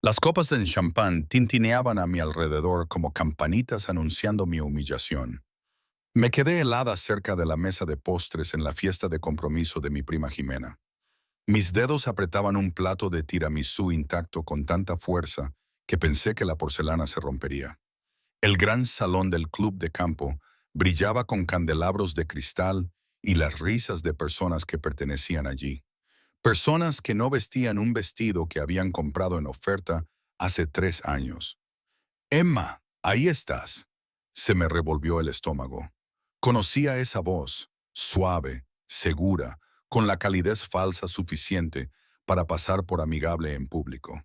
Las copas de champán tintineaban a mi alrededor como campanitas anunciando mi humillación. Me quedé helada cerca de la mesa de postres en la fiesta de compromiso de mi prima Jimena. Mis dedos apretaban un plato de tiramisú intacto con tanta fuerza que pensé que la porcelana se rompería. El gran salón del club de campo brillaba con candelabros de cristal y las risas de personas que pertenecían allí. Personas que no vestían un vestido que habían comprado en oferta hace 3 años. Emma, ahí estás. Se me revolvió el estómago. Conocía esa voz, suave, segura, con la calidez falsa suficiente para pasar por amigable en público.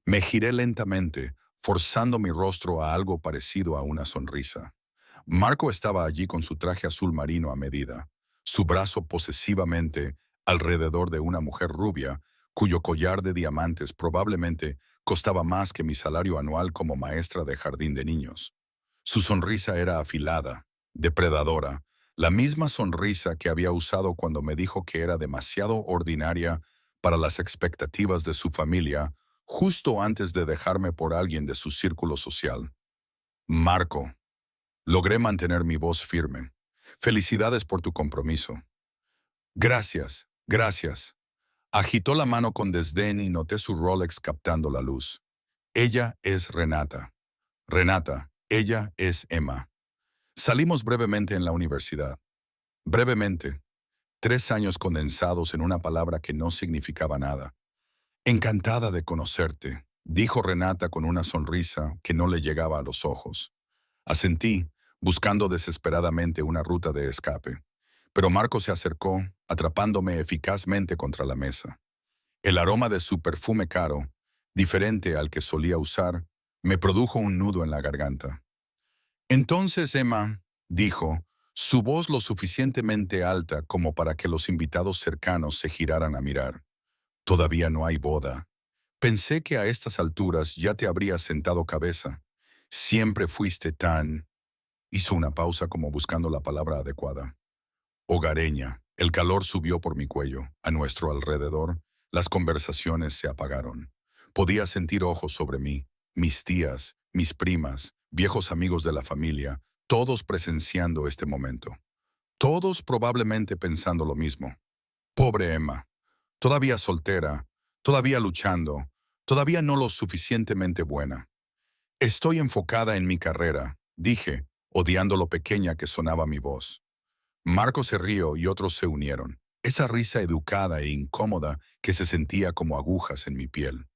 Me giré lentamente, forzando mi rostro a algo parecido a una sonrisa. Marco estaba allí con su traje azul marino a medida, su brazo posesivamente alrededor de una mujer rubia, cuyo collar de diamantes probablemente costaba más que mi salario anual como maestra de jardín de niños. Su sonrisa era afilada, depredadora, la misma sonrisa que había usado cuando me dijo que era demasiado ordinaria para las expectativas de su familia, justo antes de dejarme por alguien de su círculo social. Marco, logré mantener mi voz firme. Felicidades por tu compromiso. Gracias, gracias. Agitó la mano con desdén y noté su Rolex captando la luz. Ella es Renata. Renata, ella es Emma. Salimos brevemente en la universidad. Brevemente. 3 años condensados en una palabra que no significaba nada. Encantada de conocerte, dijo Renata con una sonrisa que no le llegaba a los ojos. Asentí, buscando desesperadamente una ruta de escape. Pero Marco se acercó, atrapándome eficazmente contra la mesa. El aroma de su perfume caro, diferente al que solía usar, me produjo un nudo en la garganta. Entonces Emma, dijo, su voz lo suficientemente alta como para que los invitados cercanos se giraran a mirar. Todavía no hay boda. Pensé que a estas alturas ya te habrías sentado cabeza. Siempre fuiste tan... Hizo una pausa como buscando la palabra adecuada. Hogareña. El calor subió por mi cuello. A nuestro alrededor, las conversaciones se apagaron. Podía sentir ojos sobre mí, mis tías, mis primas, viejos amigos de la familia, todos presenciando este momento. Todos probablemente pensando lo mismo. Pobre Emma. Todavía soltera, todavía luchando, todavía no lo suficientemente buena. Estoy enfocada en mi carrera, dije, odiando lo pequeña que sonaba mi voz. Marco se rió y otros se unieron. Esa risa educada e incómoda que se sentía como agujas en mi piel.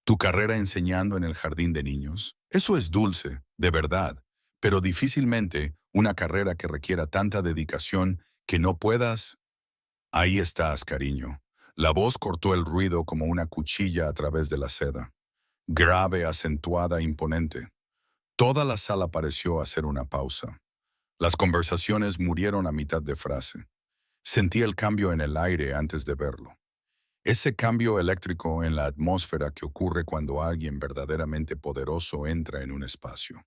Tu carrera enseñando en el jardín de niños, eso es dulce, de verdad, pero difícilmente una carrera que requiera tanta dedicación que no puedas... Ahí estás, cariño. La voz cortó el ruido como una cuchilla a través de la seda. Grave, acentuada, imponente. Toda la sala pareció hacer una pausa. Las conversaciones murieron a mitad de frase. Sentí el cambio en el aire antes de verlo. Ese cambio eléctrico en la atmósfera que ocurre cuando alguien verdaderamente poderoso entra en un espacio.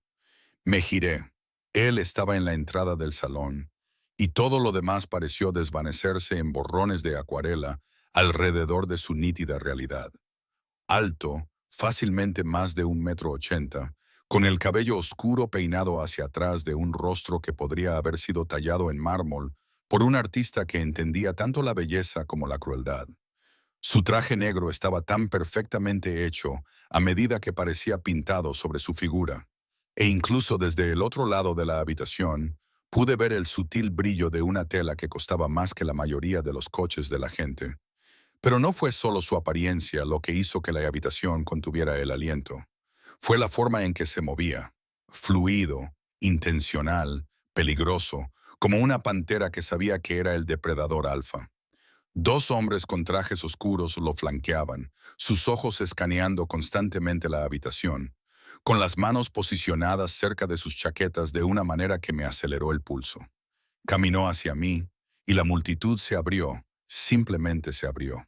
Me giré. Él estaba en la entrada del salón, y todo lo demás pareció desvanecerse en borrones de acuarela alrededor de su nítida realidad. Alto, fácilmente más de 1,80 m, con el cabello oscuro peinado hacia atrás de un rostro que podría haber sido tallado en mármol por un artista que entendía tanto la belleza como la crueldad. Su traje negro estaba tan perfectamente hecho a medida que parecía pintado sobre su figura, e incluso desde el otro lado de la habitación pude ver el sutil brillo de una tela que costaba más que la mayoría de los coches de la gente. Pero no fue solo su apariencia lo que hizo que la habitación contuviera el aliento. Fue la forma en que se movía, fluido, intencional, peligroso, como una pantera que sabía que era el depredador alfa. Dos hombres con trajes oscuros lo flanqueaban, sus ojos escaneando constantemente la habitación, con las manos posicionadas cerca de sus chaquetas de una manera que me aceleró el pulso. Caminó hacia mí, y la multitud se abrió, simplemente se abrió.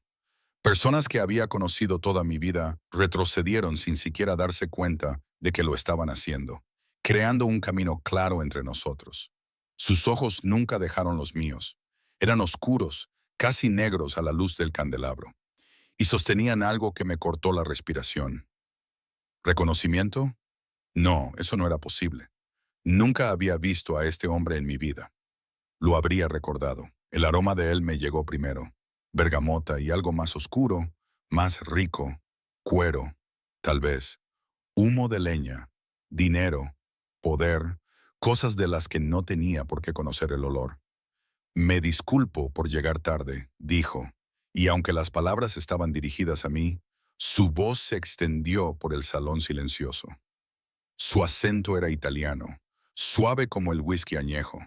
Personas que había conocido toda mi vida retrocedieron sin siquiera darse cuenta de que lo estaban haciendo, creando un camino claro entre nosotros. Sus ojos nunca dejaron los míos. Eran oscuros, casi negros a la luz del candelabro, y sostenían algo que me cortó la respiración. ¿Reconocimiento? No, eso no era posible. Nunca había visto a este hombre en mi vida. Lo habría recordado. El aroma de él me llegó primero. Bergamota y algo más oscuro, más rico. Cuero, tal vez. Humo de leña. Dinero. Poder. Cosas de las que no tenía por qué conocer el olor. Me disculpo por llegar tarde, dijo, y aunque las palabras estaban dirigidas a mí, su voz se extendió por el salón silencioso. Su acento era italiano, suave como el whisky añejo.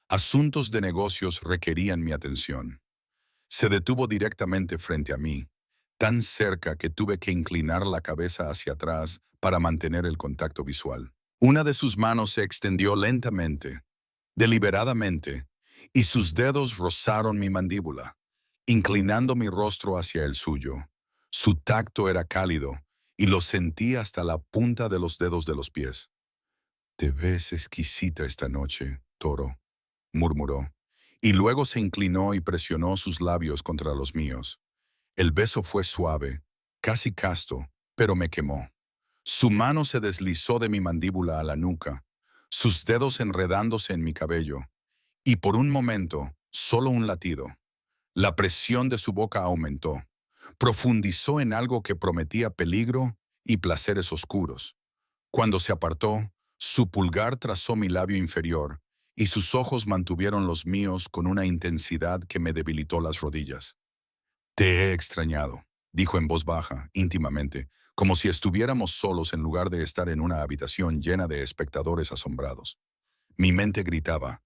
Asuntos de negocios requerían mi atención. Se detuvo directamente frente a mí, tan cerca que tuve que inclinar la cabeza hacia atrás para mantener el contacto visual. Una de sus manos se extendió lentamente, deliberadamente, y sus dedos rozaron mi mandíbula, inclinando mi rostro hacia el suyo. Su tacto era cálido, y lo sentí hasta la punta de los dedos de los pies. «Te ves exquisita esta noche, Toro», murmuró, y luego se inclinó y presionó sus labios contra los míos. El beso fue suave, casi casto, pero me quemó. Su mano se deslizó de mi mandíbula a la nuca, sus dedos enredándose en mi cabello, y por un momento, solo un latido. La presión de su boca aumentó, profundizó en algo que prometía peligro y placeres oscuros. Cuando se apartó, su pulgar trazó mi labio inferior, y sus ojos mantuvieron los míos con una intensidad que me debilitó las rodillas. «Te he extrañado», dijo en voz baja, íntimamente, como si estuviéramos solos en lugar de estar en una habitación llena de espectadores asombrados. Mi mente gritaba,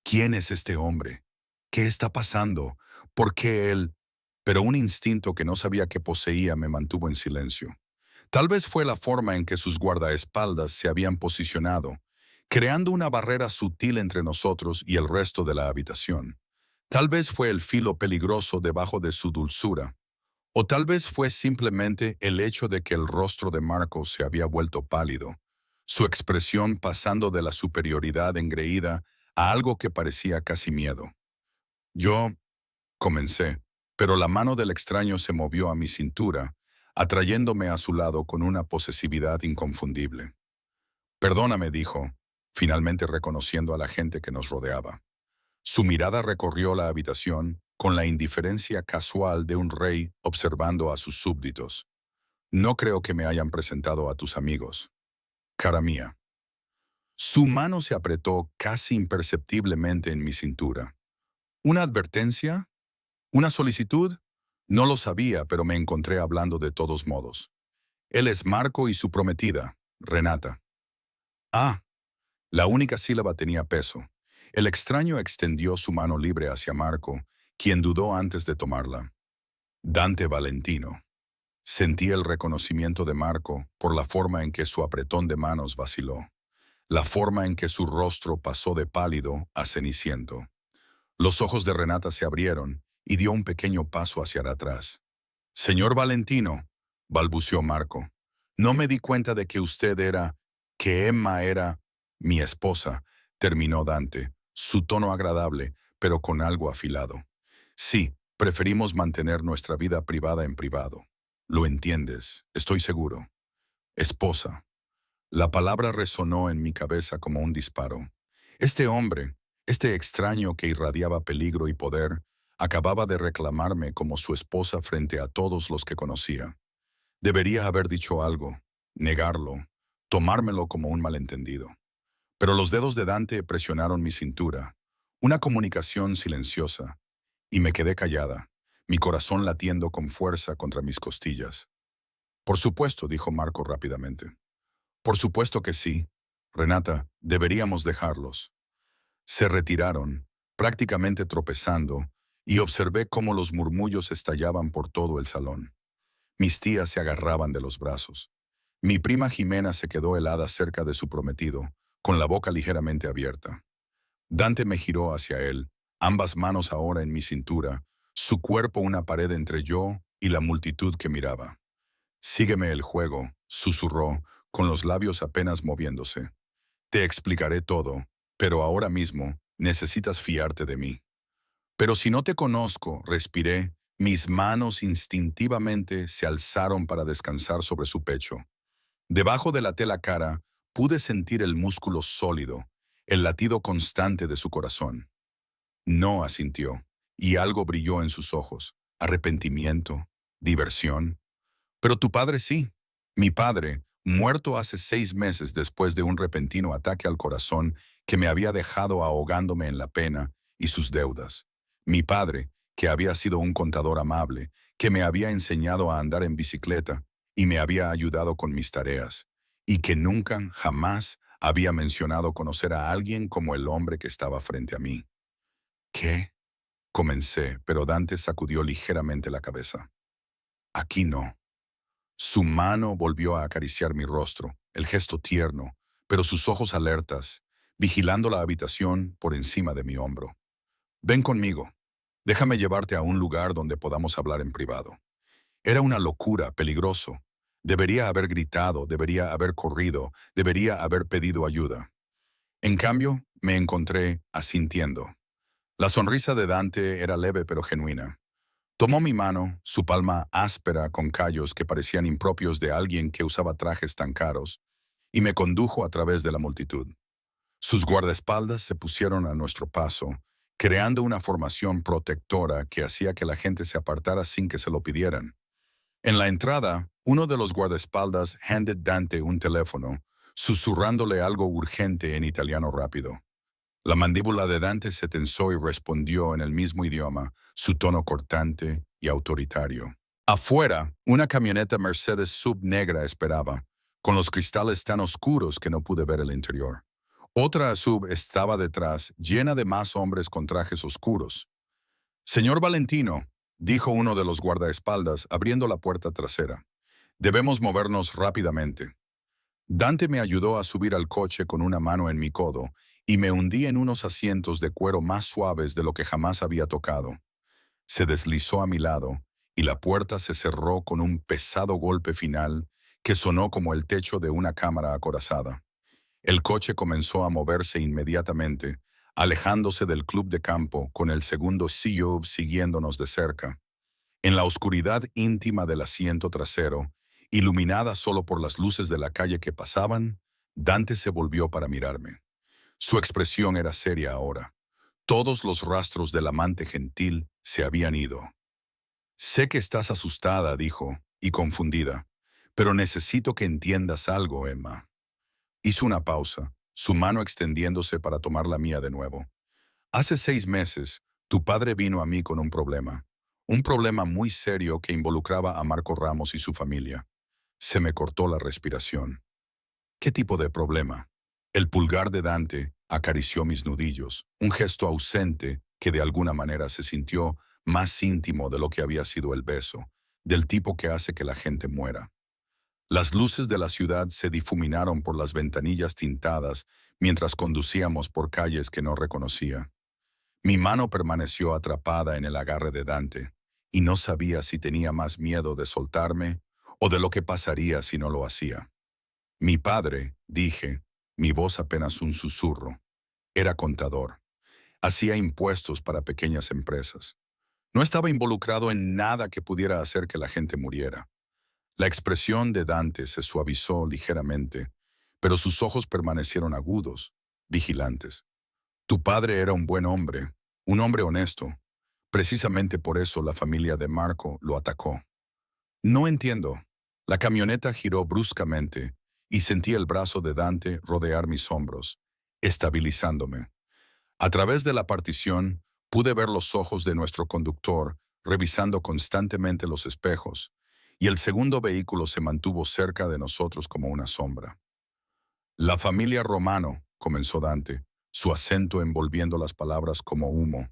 «¿Quién es este hombre? ¿Qué está pasando? ¿Por qué él?» Pero un instinto que no sabía que poseía me mantuvo en silencio. Tal vez fue la forma en que sus guardaespaldas se habían posicionado, creando una barrera sutil entre nosotros y el resto de la habitación. Tal vez fue el filo peligroso debajo de su dulzura, o tal vez fue simplemente el hecho de que el rostro de Marcos se había vuelto pálido, su expresión pasando de la superioridad engreída a algo que parecía casi miedo. Yo comencé, pero la mano del extraño se movió a mi cintura, atrayéndome a su lado con una posesividad inconfundible. «Perdóname», dijo, finalmente reconociendo a la gente que nos rodeaba. Su mirada recorrió la habitación con la indiferencia casual de un rey observando a sus súbditos. «No creo que me hayan presentado a tus amigos, cara mía». Su mano se apretó casi imperceptiblemente en mi cintura. ¿Una advertencia? ¿Una solicitud? No lo sabía, pero me encontré hablando de todos modos. Él es Marco y su prometida, Renata. Ah, la única sílaba tenía peso. El extraño extendió su mano libre hacia Marco, quien dudó antes de tomarla. Dante Valentino. Sentí el reconocimiento de Marco por la forma en que su apretón de manos vaciló, la forma en que su rostro pasó de pálido a ceniciento. Los ojos de Renata se abrieron y dio un pequeño paso hacia atrás. «Señor Valentino», balbuceó Marco, «no me di cuenta de que que Emma era mi esposa», terminó Dante, su tono agradable, pero con algo afilado. «Sí, preferimos mantener nuestra vida privada en privado. Lo entiendes, estoy seguro». Esposa. La palabra resonó en mi cabeza como un disparo. Este hombre, este extraño que irradiaba peligro y poder, acababa de reclamarme como su esposa frente a todos los que conocía. Debería haber dicho algo, negarlo, tomármelo como un malentendido. Pero los dedos de Dante presionaron mi cintura, una comunicación silenciosa, y me quedé callada, mi corazón latiendo con fuerza contra mis costillas. «Por supuesto», dijo Marco rápidamente. «Por supuesto que sí. Renata, deberíamos dejarlos». Se retiraron, prácticamente tropezando, y observé cómo los murmullos estallaban por todo el salón. Mis tías se agarraban de los brazos. Mi prima Jimena se quedó helada cerca de su prometido, con la boca ligeramente abierta. Dante me giró hacia él, ambas manos ahora en mi cintura, su cuerpo una pared entre yo y la multitud que miraba. «Sígueme el juego», susurró, con los labios apenas moviéndose. «Te explicaré todo, pero ahora mismo necesitas fiarte de mí». «Pero si no te conozco», respiré, mis manos instintivamente se alzaron para descansar sobre su pecho. Debajo de la tela cara, pude sentir el músculo sólido, el latido constante de su corazón. No asintió, y algo brilló en sus ojos. Arrepentimiento, diversión. Pero tu padre sí. Mi padre, muerto hace 6 meses después de un repentino ataque al corazón que me había dejado ahogándome en la pena y sus deudas. Mi padre, que había sido un contador amable, que me había enseñado a andar en bicicleta y me había ayudado con mis tareas, y que nunca, jamás, había mencionado conocer a alguien como el hombre que estaba frente a mí. ¿Qué? Comencé, pero Dante sacudió ligeramente la cabeza. Aquí no. Su mano volvió a acariciar mi rostro, el gesto tierno, pero sus ojos alertas, vigilando la habitación por encima de mi hombro. Ven conmigo. Déjame llevarte a un lugar donde podamos hablar en privado. Era una locura, peligroso. Debería haber gritado, debería haber corrido, debería haber pedido ayuda. En cambio, me encontré asintiendo. La sonrisa de Dante era leve pero genuina. Tomó mi mano, su palma áspera con callos que parecían impropios de alguien que usaba trajes tan caros, y me condujo a través de la multitud. Sus guardaespaldas se pusieron a nuestro paso, creando una formación protectora que hacía que la gente se apartara sin que se lo pidieran. En la entrada, uno de los guardaespaldas handed Dante un teléfono, susurrándole algo urgente en italiano rápido. La mandíbula de Dante se tensó y respondió en el mismo idioma, su tono cortante y autoritario. Afuera, una camioneta Mercedes sub negra esperaba, con los cristales tan oscuros que no pude ver el interior. Otra sub estaba detrás, llena de más hombres con trajes oscuros. Señor Valentino, dijo uno de los guardaespaldas, abriendo la puerta trasera. Debemos movernos rápidamente. Dante me ayudó a subir al coche con una mano en mi codo y me hundí en unos asientos de cuero más suaves de lo que jamás había tocado. Se deslizó a mi lado y la puerta se cerró con un pesado golpe final que sonó como el techo de una cámara acorazada. El coche comenzó a moverse inmediatamente, alejándose del club de campo con el segundo CEO siguiéndonos de cerca. En la oscuridad íntima del asiento trasero, iluminada solo por las luces de la calle que pasaban, Dante se volvió para mirarme. Su expresión era seria ahora. Todos los rastros del amante gentil se habían ido. Sé que estás asustada, dijo, y confundida, pero necesito que entiendas algo, Emma. Hizo una pausa, su mano extendiéndose para tomar la mía de nuevo. Hace 6 meses, tu padre vino a mí con un problema muy serio que involucraba a Marco Ramos y su familia. Se me cortó la respiración. ¿Qué tipo de problema? El pulgar de Dante acarició mis nudillos, un gesto ausente que de alguna manera se sintió más íntimo de lo que había sido el beso, del tipo que hace que la gente muera. Las luces de la ciudad se difuminaron por las ventanillas tintadas mientras conducíamos por calles que no reconocía. Mi mano permaneció atrapada en el agarre de Dante, y no sabía si tenía más miedo de soltarme o de lo que pasaría si no lo hacía. Mi padre, dije, mi voz apenas un susurro, era contador. Hacía impuestos para pequeñas empresas. No estaba involucrado en nada que pudiera hacer que la gente muriera. La expresión de Dante se suavizó ligeramente, pero sus ojos permanecieron agudos, vigilantes. Tu padre era un buen hombre, un hombre honesto. Precisamente por eso la familia de Marco lo atacó. No entiendo. La camioneta giró bruscamente y sentí el brazo de Dante rodear mis hombros, estabilizándome. A través de la partición, pude ver los ojos de nuestro conductor revisando constantemente los espejos, y el segundo vehículo se mantuvo cerca de nosotros como una sombra. La familia Romano, comenzó Dante, su acento envolviendo las palabras como humo.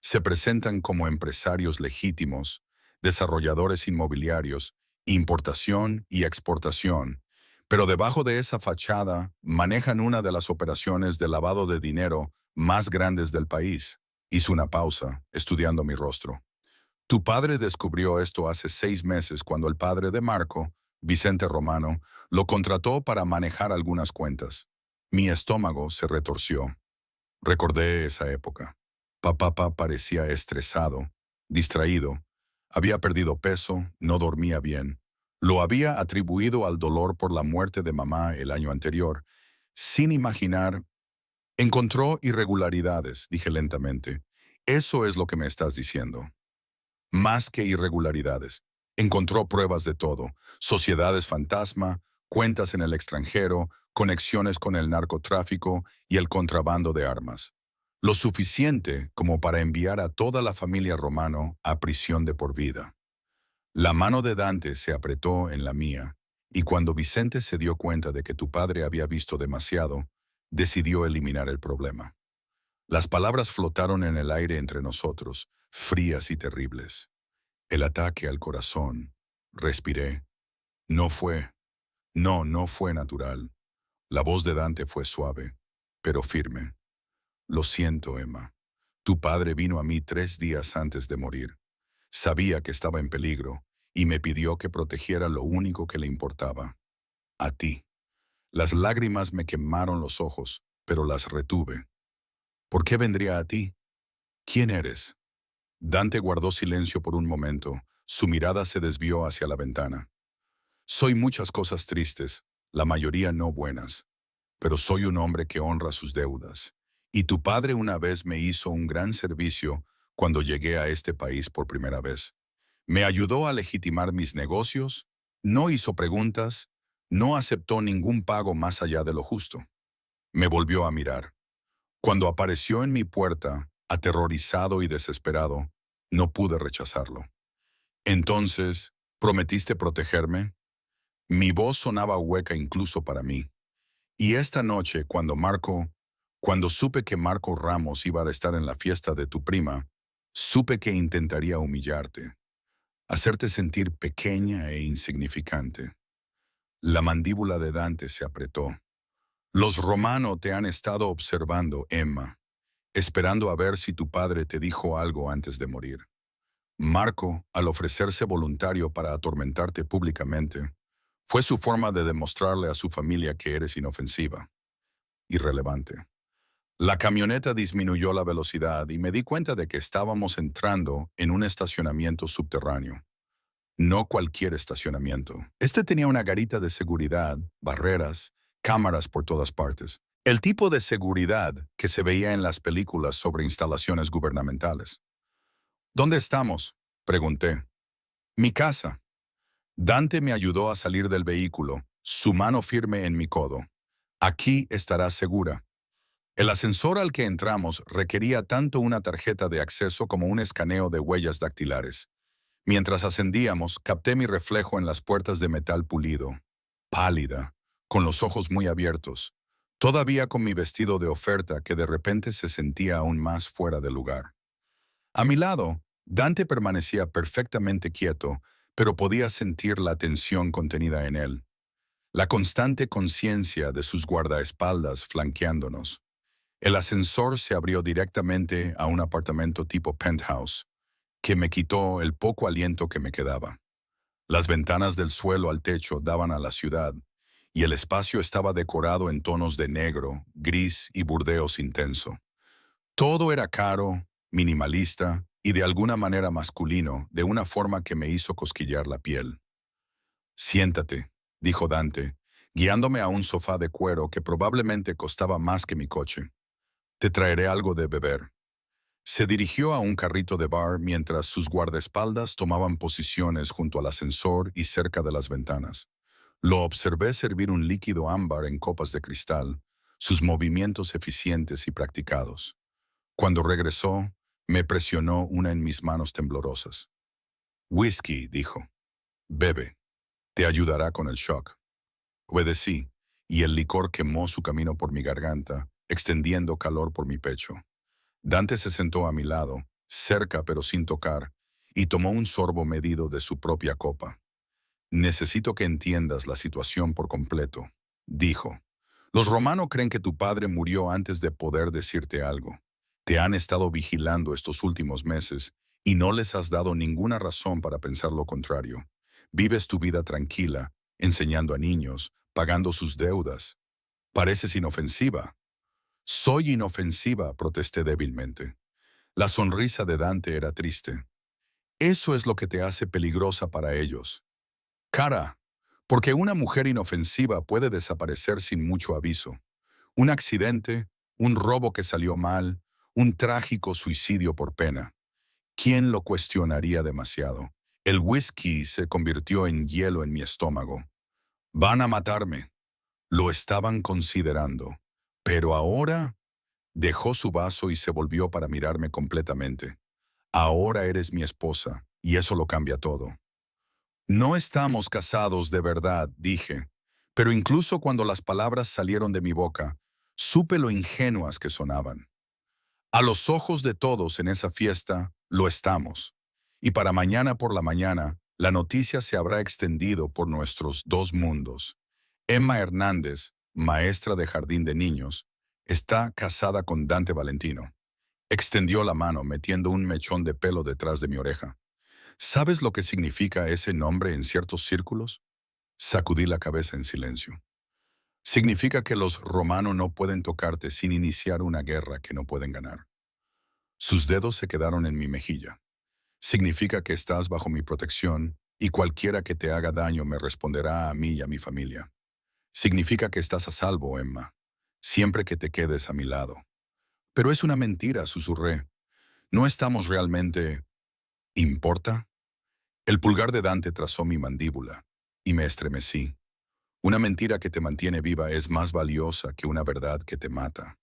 Se presentan como empresarios legítimos, desarrolladores inmobiliarios, importación y exportación, pero debajo de esa fachada manejan una de las operaciones de lavado de dinero más grandes del país. Hizo una pausa, estudiando mi rostro. Tu padre descubrió esto hace 6 meses cuando el padre de Marco, Vicente Romano, lo contrató para manejar algunas cuentas. Mi estómago se retorció. Recordé esa época. Papá parecía estresado, distraído. Había perdido peso, no dormía bien. Lo había atribuido al dolor por la muerte de mamá el año anterior, sin imaginar. Encontró irregularidades, dije lentamente. Eso es lo que me estás diciendo. Más que irregularidades. Encontró pruebas de todo: sociedades fantasma, cuentas en el extranjero, conexiones con el narcotráfico y el contrabando de armas. Lo suficiente como para enviar a toda la familia Romano a prisión de por vida. La mano de Dante se apretó en la mía, y cuando Vicente se dio cuenta de que tu padre había visto demasiado, decidió eliminar el problema. Las palabras flotaron en el aire entre nosotros, frías y terribles. El ataque al corazón. Respiré. No fue. No fue natural. La voz de Dante fue suave, pero firme. Lo siento, Emma. Tu padre vino a mí 3 días antes de morir. Sabía que estaba en peligro y me pidió que protegiera lo único que le importaba: a ti. Las lágrimas me quemaron los ojos, pero las retuve. ¿Por qué vendría a ti? ¿Quién eres? Dante guardó silencio por un momento. Su mirada se desvió hacia la ventana. Soy muchas cosas tristes, la mayoría no buenas, pero soy un hombre que honra sus deudas. Y tu padre una vez me hizo un gran servicio cuando llegué a este país por primera vez. Me ayudó a legitimar mis negocios, no hizo preguntas, no aceptó ningún pago más allá de lo justo. Me volvió a mirar. Cuando apareció en mi puerta, aterrorizado y desesperado, no pude rechazarlo. Entonces, ¿prometiste protegerme? Mi voz sonaba hueca incluso para mí. Y esta noche, cuando supe que Marco Ramos iba a estar en la fiesta de tu prima, supe que intentaría humillarte, hacerte sentir pequeña e insignificante. La mandíbula de Dante se apretó. Los Romano te han estado observando, Emma, esperando a ver si tu padre te dijo algo antes de morir. Marco, al ofrecerse voluntario para atormentarte públicamente, fue su forma de demostrarle a su familia que eres inofensiva, irrelevante. La camioneta disminuyó la velocidad y me di cuenta de que estábamos entrando en un estacionamiento subterráneo. No cualquier estacionamiento. Este tenía una garita de seguridad, barreras, cámaras por todas partes. El tipo de seguridad que se veía en las películas sobre instalaciones gubernamentales. ¿Dónde estamos?, pregunté. Mi casa. Dante me ayudó a salir del vehículo, su mano firme en mi codo. Aquí estarás segura. El ascensor al que entramos requería tanto una tarjeta de acceso como un escaneo de huellas dactilares. Mientras ascendíamos, capté mi reflejo en las puertas de metal pulido, pálida, con los ojos muy abiertos, todavía con mi vestido de oferta que de repente se sentía aún más fuera de lugar. A mi lado, Dante permanecía perfectamente quieto, pero podía sentir la tensión contenida en él, la constante conciencia de sus guardaespaldas flanqueándonos. El ascensor se abrió directamente a un apartamento tipo penthouse, que me quitó el poco aliento que me quedaba. Las ventanas del suelo al techo daban a la ciudad, y el espacio estaba decorado en tonos de negro, gris y burdeos intenso. Todo era caro, minimalista y de alguna manera masculino, de una forma que me hizo cosquillar la piel. Siéntate, dijo Dante, guiándome a un sofá de cuero que probablemente costaba más que mi coche. Te traeré algo de beber. Se dirigió a un carrito de bar mientras sus guardaespaldas tomaban posiciones junto al ascensor y cerca de las ventanas. Lo observé servir un líquido ámbar en copas de cristal, sus movimientos eficientes y practicados. Cuando regresó, me presionó una en mis manos temblorosas. Whisky, dijo. Bebe. Te ayudará con el shock. Obedecí, y el licor quemó su camino por mi garganta, extendiendo calor por mi pecho. Dante se sentó a mi lado, cerca pero sin tocar, y tomó un sorbo medido de su propia copa. Necesito que entiendas la situación por completo, dijo. Los romanos creen que tu padre murió antes de poder decirte algo. Te han estado vigilando estos últimos meses y no les has dado ninguna razón para pensar lo contrario. Vives tu vida tranquila, enseñando a niños, pagando sus deudas. Pareces inofensiva. Soy inofensiva, protesté débilmente. La sonrisa de Dante era triste. Eso es lo que te hace peligrosa para ellos. Cara, porque una mujer inofensiva puede desaparecer sin mucho aviso. Un accidente, un robo que salió mal, un trágico suicidio por pena. ¿Quién lo cuestionaría demasiado? El whisky se convirtió en hielo en mi estómago. Van a matarme. Lo estaban considerando. Pero ahora dejó su vaso y se volvió para mirarme completamente. Ahora eres mi esposa, y eso lo cambia todo. No estamos casados de verdad, dije, pero incluso cuando las palabras salieron de mi boca, supe lo ingenuas que sonaban. A los ojos de todos en esa fiesta, lo estamos. Y para mañana por la mañana, la noticia se habrá extendido por nuestros dos mundos. Emma Hernández, maestra de jardín de niños, está casada con Dante Valentino. Extendió la mano metiendo un mechón de pelo detrás de mi oreja. ¿Sabes lo que significa ese nombre en ciertos círculos? Sacudí la cabeza en silencio. Significa que los romanos no pueden tocarte sin iniciar una guerra que no pueden ganar. Sus dedos se quedaron en mi mejilla. Significa que estás bajo mi protección y cualquiera que te haga daño me responderá a mí y a mi familia. Significa que estás a salvo, Emma, siempre que te quedes a mi lado. Pero es una mentira, susurré. No estamos realmente... ¿Importa? El pulgar de Dante trazó mi mandíbula y me estremecí. Una mentira que te mantiene viva es más valiosa que una verdad que te mata.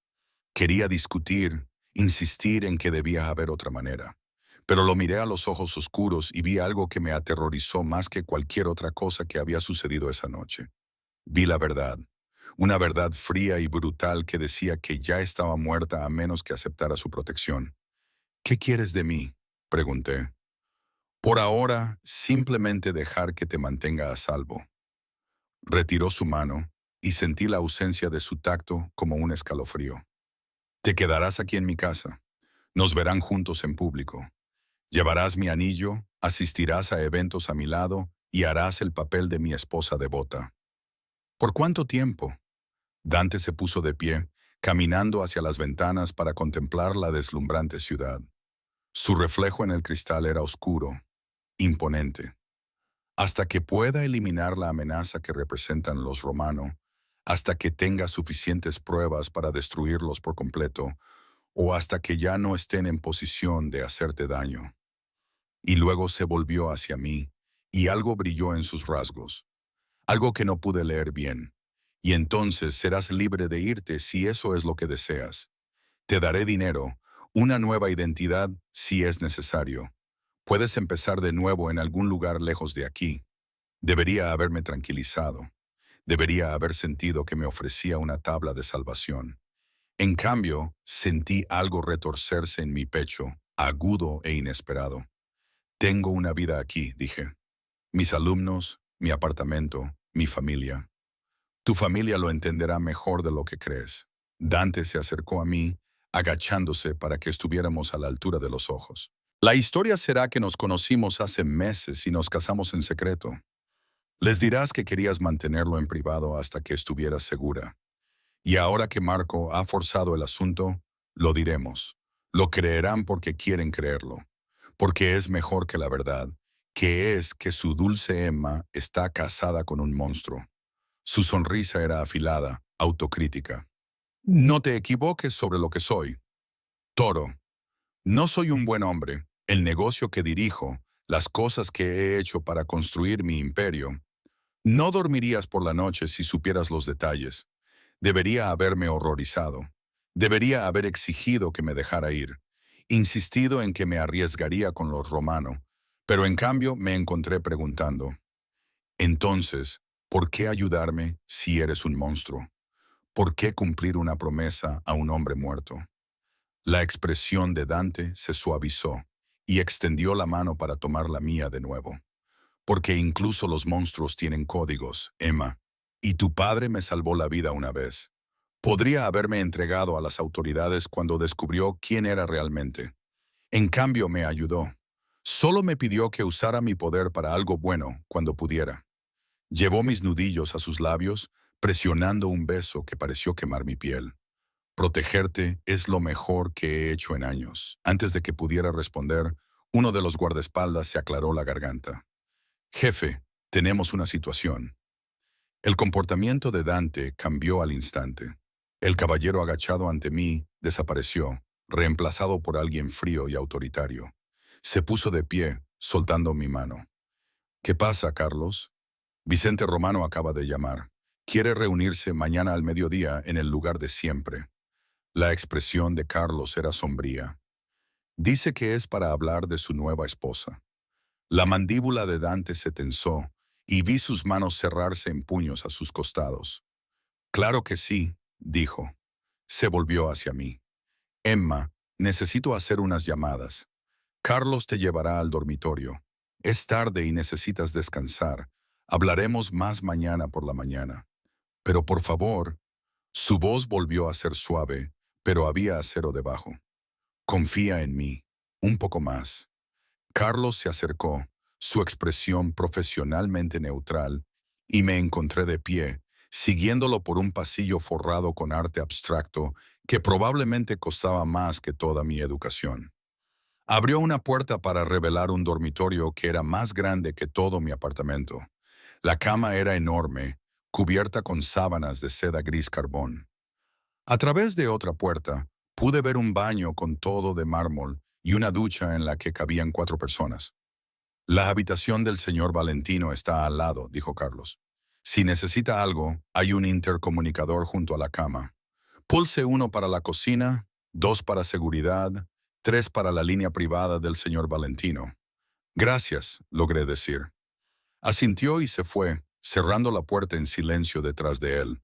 Quería discutir, insistir en que debía haber otra manera. Pero lo miré a los ojos oscuros y vi algo que me aterrorizó más que cualquier otra cosa que había sucedido esa noche. Vi la verdad, una verdad fría y brutal que decía que ya estaba muerta a menos que aceptara su protección. ¿Qué quieres de mí?, pregunté. Por ahora, simplemente dejar que te mantenga a salvo. Retiró su mano y sentí la ausencia de su tacto como un escalofrío. Te quedarás aquí en mi casa. Nos verán juntos en público. Llevarás mi anillo, asistirás a eventos a mi lado y harás el papel de mi esposa devota. ¿Por cuánto tiempo? Dante se puso de pie, caminando hacia las ventanas para contemplar la deslumbrante ciudad. Su reflejo en el cristal era oscuro, imponente. Hasta que pueda eliminar la amenaza que representan los romanos, hasta que tenga suficientes pruebas para destruirlos por completo, o hasta que ya no estén en posición de hacerte daño. Y luego se volvió hacia mí, y algo brilló en sus rasgos, algo que no pude leer bien. Y entonces serás libre de irte si eso es lo que deseas. Te daré dinero, una nueva identidad si es necesario. Puedes empezar de nuevo en algún lugar lejos de aquí. Debería haberme tranquilizado. Debería haber sentido que me ofrecía una tabla de salvación. En cambio, sentí algo retorcerse en mi pecho, agudo e inesperado. Tengo una vida aquí, dije. Mis alumnos, mi apartamento, mi familia. Tu familia lo entenderá mejor de lo que crees. Dante se acercó a mí, agachándose para que estuviéramos a la altura de los ojos. La historia será que nos conocimos hace meses y nos casamos en secreto. Les dirás que querías mantenerlo en privado hasta que estuvieras segura. Y ahora que Marco ha forzado el asunto, lo diremos. Lo creerán porque quieren creerlo. Porque es mejor que la verdad, que es que su dulce Emma está casada con un monstruo. Su sonrisa era afilada, autocrítica. No te equivoques sobre lo que soy. Toro. No soy un buen hombre. El negocio que dirijo, las cosas que he hecho para construir mi imperio. No dormirías por la noche si supieras los detalles. Debería haberme horrorizado. Debería haber exigido que me dejara ir. Insistido en que me arriesgaría con los romanos. Pero en cambio me encontré preguntando. Entonces, ¿por qué ayudarme si eres un monstruo? ¿Por qué cumplir una promesa a un hombre muerto? La expresión de Dante se suavizó y extendió la mano para tomar la mía de nuevo. Porque incluso los monstruos tienen códigos, Emma. Y tu padre me salvó la vida una vez. Podría haberme entregado a las autoridades cuando descubrió quién era realmente. En cambio me ayudó. Solo me pidió que usara mi poder para algo bueno cuando pudiera. Llevó mis nudillos a sus labios, presionando un beso que pareció quemar mi piel. Protegerte es lo mejor que he hecho en años. Antes de que pudiera responder, uno de los guardaespaldas se aclaró la garganta. Jefe, Tenemos una situación. El comportamiento de Dante cambió al instante. El caballero agachado ante mí desapareció, reemplazado por alguien frío y autoritario. Se puso de pie, soltando mi mano. ¿Qué pasa, Carlos? Vicente Romano acaba de llamar. Quiere reunirse mañana al mediodía en el lugar de siempre. La expresión de Carlos era sombría. Dice que es para hablar de su nueva esposa. La mandíbula de Dante se tensó y vi sus manos cerrarse en puños a sus costados. Claro que sí, dijo. Se volvió hacia mí. Emma, necesito hacer unas llamadas. Carlos te llevará al dormitorio. Es tarde y necesitas descansar. Hablaremos más mañana por la mañana. Pero por favor, su voz volvió a ser suave, pero había acero debajo. Confía en mí. Un poco más. Carlos se acercó, su expresión profesionalmente neutral, y me encontré de pie, siguiéndolo por un pasillo forrado con arte abstracto que probablemente costaba más que toda mi educación. Abrió una puerta para revelar un dormitorio que era más grande que todo mi apartamento. La cama era enorme, cubierta con sábanas de seda gris carbón. A través de otra puerta, pude ver un baño con todo de mármol y una ducha en la que cabían 4 personas. La habitación del señor Valentino está al lado, dijo Carlos. Si necesita algo, hay un intercomunicador junto a la cama. Pulse 1 para la cocina, 2 para seguridad, 3 para la línea privada del señor Valentino. Gracias, logré decir. Asintió y se fue, cerrando la puerta en silencio detrás de él.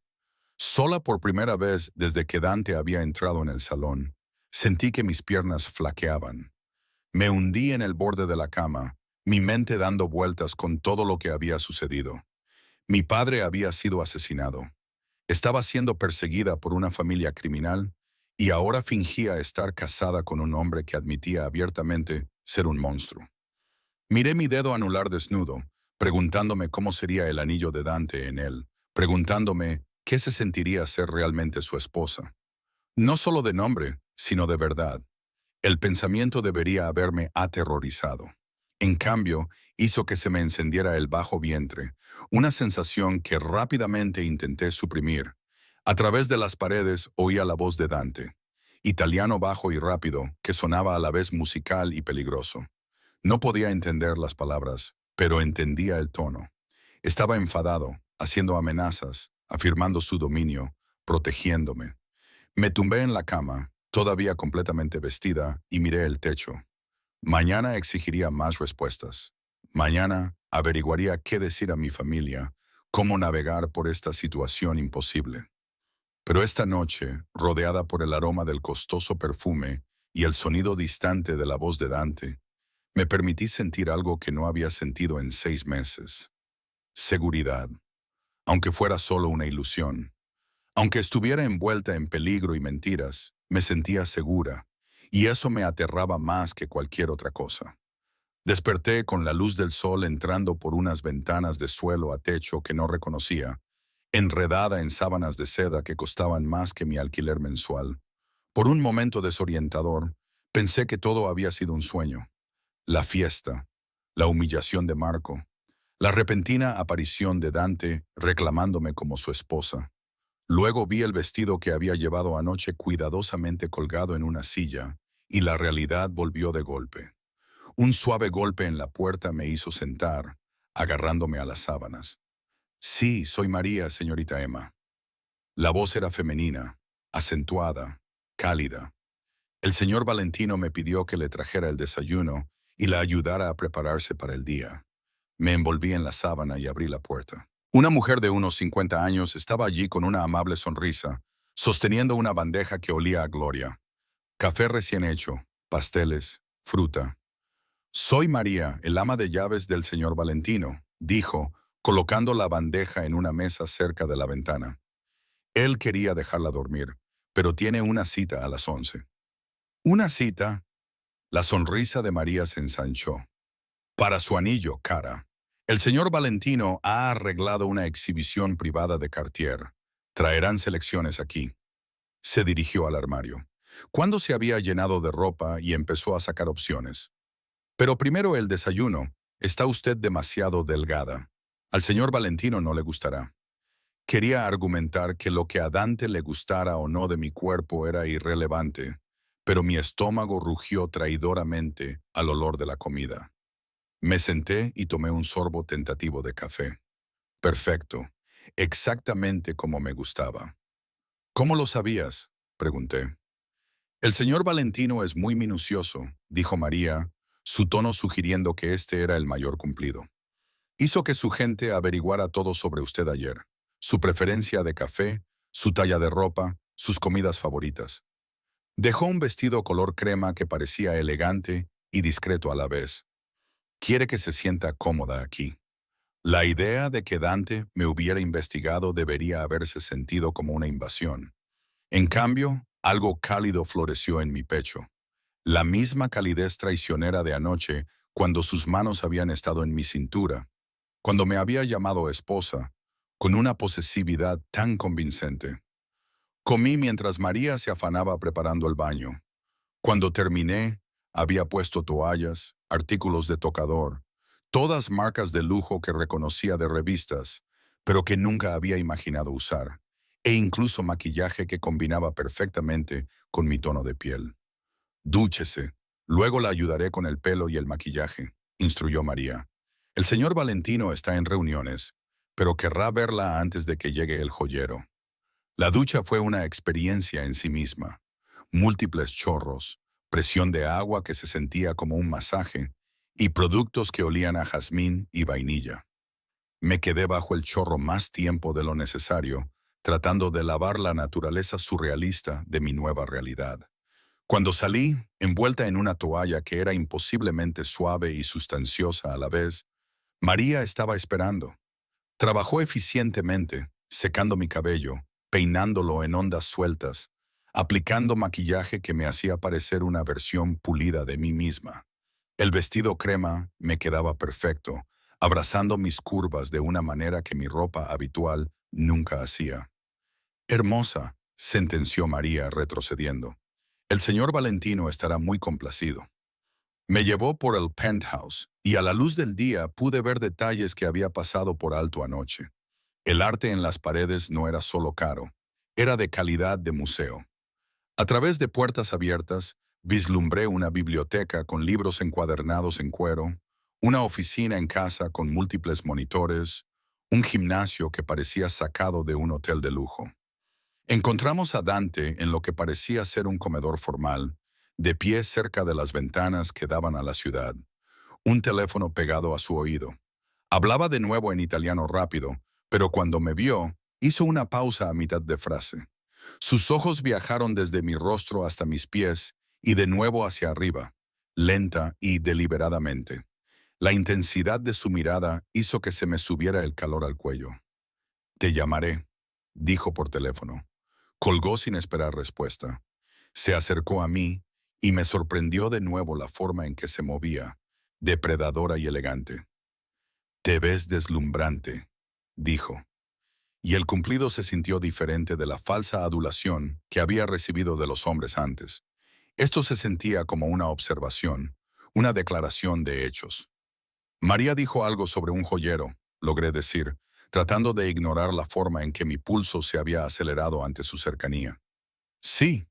Sola por primera vez desde que Dante había entrado en el salón, sentí que mis piernas flaqueaban. Me hundí en el borde de la cama, mi mente dando vueltas con todo lo que había sucedido. Mi padre había sido asesinado. Estaba siendo perseguida por una familia criminal y ahora fingía estar casada con un hombre que admitía abiertamente ser un monstruo. Miré mi dedo anular desnudo, preguntándome cómo sería el anillo de Dante en él, preguntándome qué se sentiría ser realmente su esposa. No solo de nombre, sino de verdad. El pensamiento debería haberme aterrorizado. En cambio, hizo que se me encendiera el bajo vientre, una sensación que rápidamente intenté suprimir. A través de las paredes oía la voz de Dante, italiano bajo y rápido, que sonaba a la vez musical y peligroso. No podía entender las palabras, pero entendía el tono. Estaba enfadado, haciendo amenazas, afirmando su dominio, protegiéndome. Me tumbé en la cama, todavía completamente vestida, y miré el techo. Mañana exigiría más respuestas. Mañana averiguaría qué decir a mi familia, cómo navegar por esta situación imposible. Pero esta noche, rodeada por el aroma del costoso perfume y el sonido distante de la voz de Dante, me permití sentir algo que no había sentido en 6 meses. Seguridad. Aunque fuera solo una ilusión. Aunque estuviera envuelta en peligro y mentiras, me sentía segura, y eso me aterraba más que cualquier otra cosa. Desperté con la luz del sol entrando por unas ventanas de suelo a techo que no reconocía, enredada en sábanas de seda que costaban más que mi alquiler mensual. Por un momento desorientador, pensé que todo había sido un sueño. La fiesta, la humillación de Marco, la repentina aparición de Dante reclamándome como su esposa. Luego vi el vestido que había llevado anoche cuidadosamente colgado en una silla, y la realidad volvió de golpe. Un suave golpe en la puerta me hizo sentar, agarrándome a las sábanas. Sí, soy María, señorita Emma. La voz era femenina, acentuada, cálida. El señor Valentino me pidió que le trajera el desayuno y la ayudara a prepararse para el día. Me envolví en la sábana y abrí la puerta. Una mujer de unos 50 años estaba allí con una amable sonrisa, sosteniendo una bandeja que olía a gloria. Café recién hecho, pasteles, fruta. Soy María, el ama de llaves del señor Valentino, dijo, colocando la bandeja en una mesa cerca de la ventana. Él quería dejarla dormir, pero tiene una cita a las 11. ¿Una cita? La sonrisa de María se ensanchó. Para su anillo, cara. El señor Valentino ha arreglado una exhibición privada de Cartier. Traerán selecciones aquí. Se dirigió al armario. Cuando se había llenado de ropa y empezó a sacar opciones. Pero primero el desayuno. Está usted demasiado delgada. Al señor Valentino no le gustará. Quería argumentar que lo que a Dante le gustara o no de mi cuerpo era irrelevante, pero mi estómago rugió traidoramente al olor de la comida. Me senté y tomé un sorbo tentativo de café. Perfecto, exactamente como me gustaba. ¿Cómo lo sabías?, pregunté. El señor Valentino es muy minucioso, dijo María, su tono sugiriendo que este era el mayor cumplido. Hizo que su gente averiguara todo sobre usted ayer, su preferencia de café, su talla de ropa, sus comidas favoritas. Dejó un vestido color crema que parecía elegante y discreto a la vez. Quiere que se sienta cómoda aquí. La idea de que Dante me hubiera investigado debería haberse sentido como una invasión. En cambio, algo cálido floreció en mi pecho. La misma calidez traicionera de anoche cuando sus manos habían estado en mi cintura, cuando me había llamado esposa, con una posesividad tan convincente. Comí mientras María se afanaba preparando el baño. Cuando terminé, había puesto toallas, artículos de tocador, todas marcas de lujo que reconocía de revistas, pero que nunca había imaginado usar, e incluso maquillaje que combinaba perfectamente con mi tono de piel. Dúchese, luego la ayudaré con el pelo y el maquillaje, instruyó María. El señor Valentino está en reuniones, pero querrá verla antes de que llegue el joyero. La ducha fue una experiencia en sí misma. Múltiples chorros, presión de agua que se sentía como un masaje y productos que olían a jazmín y vainilla. Me quedé bajo el chorro más tiempo de lo necesario, tratando de lavar la naturaleza surrealista de mi nueva realidad. Cuando salí, envuelta en una toalla que era imposiblemente suave y sustanciosa a la vez, María estaba esperando. Trabajó eficientemente, secando mi cabello, peinándolo en ondas sueltas, aplicando maquillaje que me hacía parecer una versión pulida de mí misma. El vestido crema me quedaba perfecto, abrazando mis curvas de una manera que mi ropa habitual nunca hacía. Hermosa, sentenció María retrocediendo. El señor Valentino estará muy complacido. Me llevó por el penthouse y a la luz del día pude ver detalles que había pasado por alto anoche. El arte en las paredes no era solo caro, era de calidad de museo. A través de puertas abiertas, vislumbré una biblioteca con libros encuadernados en cuero, una oficina en casa con múltiples monitores, un gimnasio que parecía sacado de un hotel de lujo. Encontramos a Dante en lo que parecía ser un comedor formal, de pie cerca de las ventanas que daban a la ciudad, un teléfono pegado a su oído. Hablaba de nuevo en italiano rápido, pero cuando me vio, hizo una pausa a mitad de frase. Sus ojos viajaron desde mi rostro hasta mis pies y de nuevo hacia arriba, lenta y deliberadamente. La intensidad de su mirada hizo que se me subiera el calor al cuello. «Te llamaré», dijo por teléfono. Colgó sin esperar respuesta. Se acercó a mí y me sorprendió de nuevo la forma en que se movía, depredadora y elegante. «Te ves deslumbrante», dijo. Y el cumplido se sintió diferente de la falsa adulación que había recibido de los hombres antes. Esto se sentía como una observación, una declaración de hechos. María dijo algo sobre un joyero, logré decir, tratando de ignorar la forma en que mi pulso se había acelerado ante su cercanía. Sí,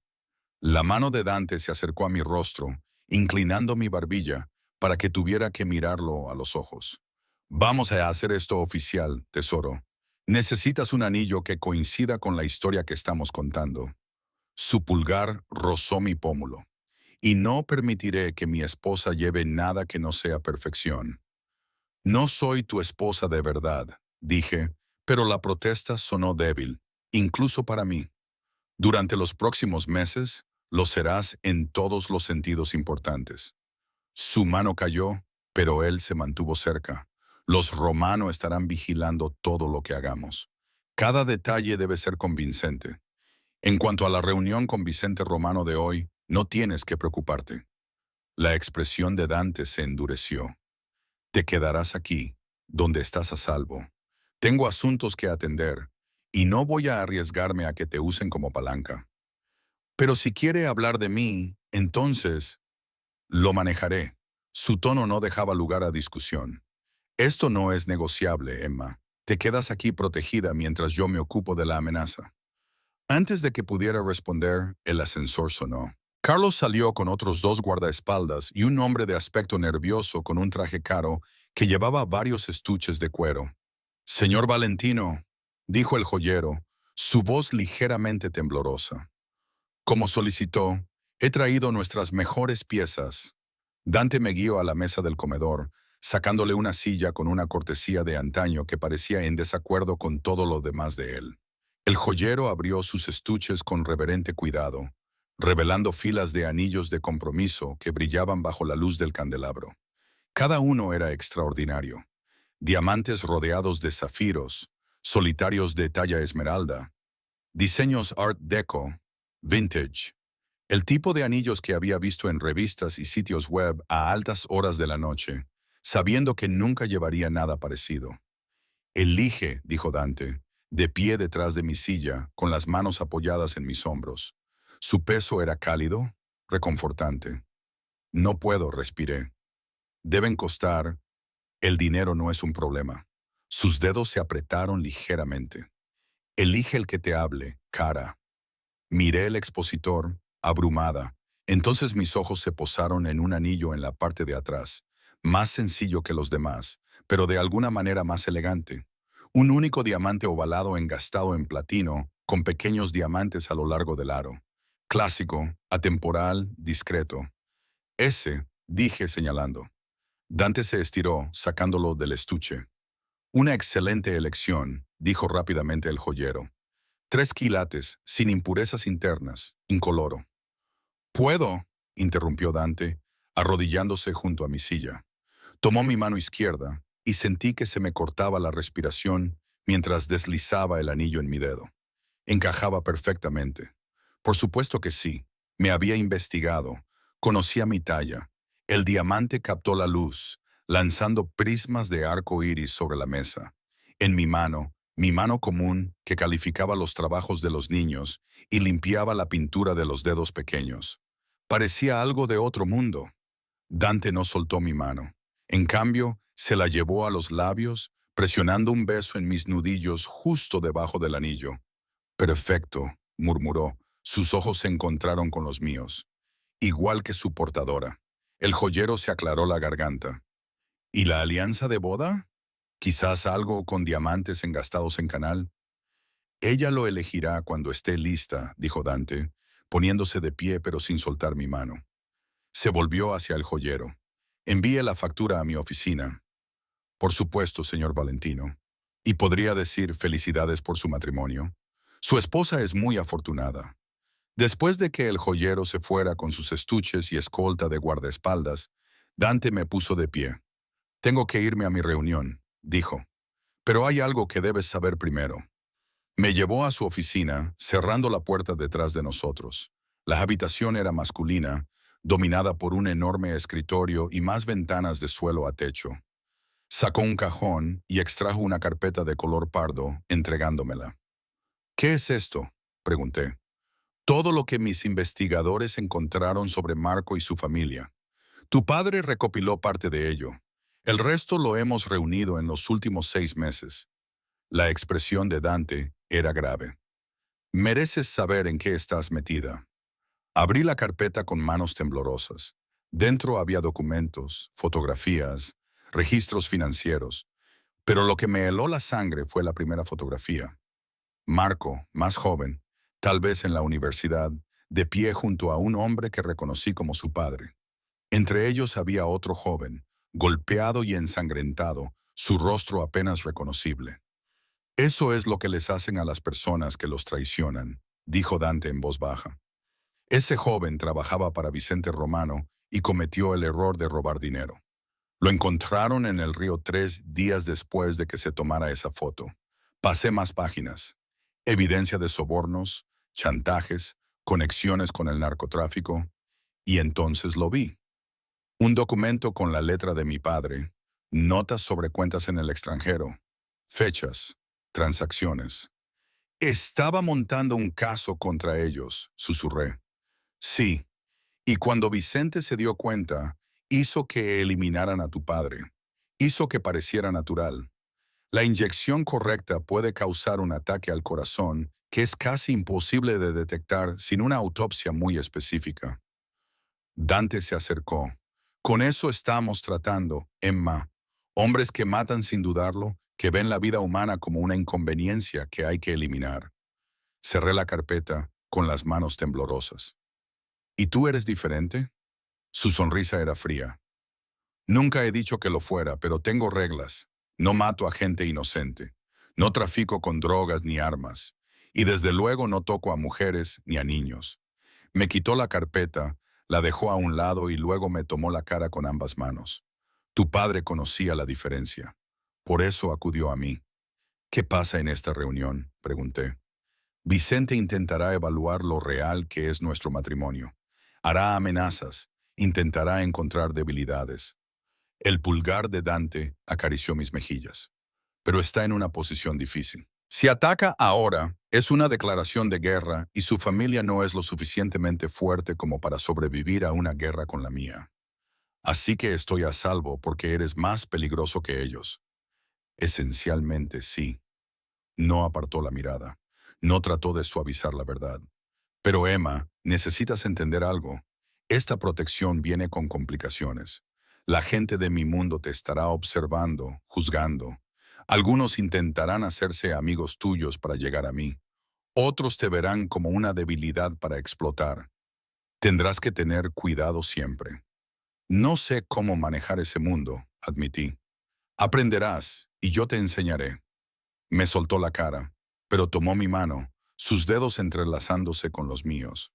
la mano de Dante se acercó a mi rostro, inclinando mi barbilla para que tuviera que mirarlo a los ojos. Vamos a hacer esto oficial, tesoro. Necesitas un anillo que coincida con la historia que estamos contando. Su pulgar rozó mi pómulo. Y no permitiré que mi esposa lleve nada que no sea perfección. No soy tu esposa de verdad, dije, pero la protesta sonó débil, incluso para mí. Durante los próximos meses, lo serás en todos los sentidos importantes. Su mano cayó, pero él se mantuvo cerca. Los romanos estarán vigilando todo lo que hagamos. Cada detalle debe ser convincente. En cuanto a la reunión con Vicente Romano de hoy, no tienes que preocuparte. La expresión de Dante se endureció. Te quedarás aquí, donde estás a salvo. Tengo asuntos que atender, y no voy a arriesgarme a que te usen como palanca. Pero si quiere hablar de mí, entonces lo manejaré. Su tono no dejaba lugar a discusión. Esto no es negociable, Emma. Te quedas aquí protegida mientras yo me ocupo de la amenaza. Antes de que pudiera responder, el ascensor sonó. Carlos salió con otros dos guardaespaldas y un hombre de aspecto nervioso con un traje caro que llevaba varios estuches de cuero. Señor Valentino, dijo el joyero, su voz ligeramente temblorosa. Como solicitó, he traído nuestras mejores piezas. Dante me guió a la mesa del comedor, sacándole una silla con una cortesía de antaño que parecía en desacuerdo con todo lo demás de él. El joyero abrió sus estuches con reverente cuidado, revelando filas de anillos de compromiso que brillaban bajo la luz del candelabro. Cada uno era extraordinario. Diamantes rodeados de zafiros, solitarios de talla esmeralda, diseños Art Deco, vintage, el tipo de anillos que había visto en revistas y sitios web a altas horas de la noche, sabiendo que nunca llevaría nada parecido. Elige, dijo Dante, de pie detrás de mi silla, con las manos apoyadas en mis hombros. Su peso era cálido, reconfortante. No puedo, respiré. Deben costar. El dinero no es un problema. Sus dedos se apretaron ligeramente. Elige el que te hable, cara. Miré el expositor, abrumada. Entonces mis ojos se posaron en un anillo en la parte de atrás, más sencillo que los demás, pero de alguna manera más elegante. Un único diamante ovalado engastado en platino, con pequeños diamantes a lo largo del aro. Clásico, atemporal, discreto. Ese, dije señalando. Dante se estiró, sacándolo del estuche. Una excelente elección, dijo rápidamente el joyero. 3 quilates, sin impurezas internas, incoloro. «Puedo», interrumpió Dante, arrodillándose junto a mi silla. Tomó mi mano izquierda y sentí que se me cortaba la respiración mientras deslizaba el anillo en mi dedo. Encajaba perfectamente. Por supuesto que sí. Me había investigado. Conocía mi talla. El diamante captó la luz, lanzando prismas de arco iris sobre la mesa. En mi mano común que calificaba los trabajos de los niños y limpiaba la pintura de los dedos pequeños. Parecía algo de otro mundo. Dante no soltó mi mano. En cambio, se la llevó a los labios, presionando un beso en mis nudillos justo debajo del anillo. Perfecto, murmuró. Sus ojos se encontraron con los míos. Igual que su portadora. El joyero se aclaró la garganta. ¿Y la alianza de boda? Quizás algo con diamantes engastados en canal. Ella lo elegirá cuando esté lista, dijo Dante, poniéndose de pie pero sin soltar mi mano. Se volvió hacia el joyero. Envíe la factura a mi oficina. Por supuesto, señor Valentino. Y podría decir felicidades por su matrimonio. Su esposa es muy afortunada. Después de que el joyero se fuera con sus estuches y escolta de guardaespaldas, Dante me puso de pie. Tengo que irme a mi reunión, dijo. Pero hay algo que debes saber primero. Me llevó a su oficina, cerrando la puerta detrás de nosotros. La habitación era masculina, dominada por un enorme escritorio y más ventanas de suelo a techo. Sacó un cajón y extrajo una carpeta de color pardo, entregándomela. «¿Qué es esto?», pregunté. «Todo lo que mis investigadores encontraron sobre Marco y su familia. Tu padre recopiló parte de ello. El resto lo hemos reunido en los últimos 6 meses». La expresión de Dante era grave. «Mereces saber en qué estás metida». Abrí la carpeta con manos temblorosas. Dentro había documentos, fotografías, registros financieros. Pero lo que me heló la sangre fue la primera fotografía. Marco, más joven, tal vez en la universidad, de pie junto a un hombre que reconocí como su padre. Entre ellos había otro joven, golpeado y ensangrentado, su rostro apenas reconocible. «Eso es lo que les hacen a las personas que los traicionan», dijo Dante en voz baja. Ese joven trabajaba para Vicente Romano y cometió el error de robar dinero. Lo encontraron en el río 3 días después de que se tomara esa foto. Pasé más páginas. Evidencia de sobornos, chantajes, conexiones con el narcotráfico. Y entonces lo vi. Un documento con la letra de mi padre, notas sobre cuentas en el extranjero, fechas, transacciones. Estaba montando un caso contra ellos, susurré. Sí, y cuando Vicente se dio cuenta, hizo que eliminaran a tu padre. Hizo que pareciera natural. La inyección correcta puede causar un ataque al corazón que es casi imposible de detectar sin una autopsia muy específica. Dante se acercó. Con eso estamos tratando, Emma. Hombres que matan sin dudarlo, que ven la vida humana como una inconveniencia que hay que eliminar. Cerré la carpeta con las manos temblorosas. ¿Y tú eres diferente? Su sonrisa era fría. Nunca he dicho que lo fuera, pero tengo reglas. No mato a gente inocente. No trafico con drogas ni armas. Y desde luego no toco a mujeres ni a niños. Me quitó la carpeta, la dejó a un lado y luego me tomó la cara con ambas manos. Tu padre conocía la diferencia. Por eso acudió a mí. ¿Qué pasa en esta reunión?, pregunté. Vicente intentará evaluar lo real que es nuestro matrimonio. Hará amenazas, intentará encontrar debilidades. El pulgar de Dante acarició mis mejillas, pero está en una posición difícil. Si ataca ahora, es una declaración de guerra y su familia no es lo suficientemente fuerte como para sobrevivir a una guerra con la mía. Así que estoy a salvo porque eres más peligroso que ellos. Esencialmente sí. No apartó la mirada. No trató de suavizar la verdad. Pero Emma, necesitas entender algo. Esta protección viene con complicaciones. La gente de mi mundo te estará observando, juzgando. Algunos intentarán hacerse amigos tuyos para llegar a mí. Otros te verán como una debilidad para explotar. Tendrás que tener cuidado siempre. No sé cómo manejar ese mundo, admití. Aprenderás y yo te enseñaré. Me soltó la cara, pero tomó mi mano, sus dedos entrelazándose con los míos.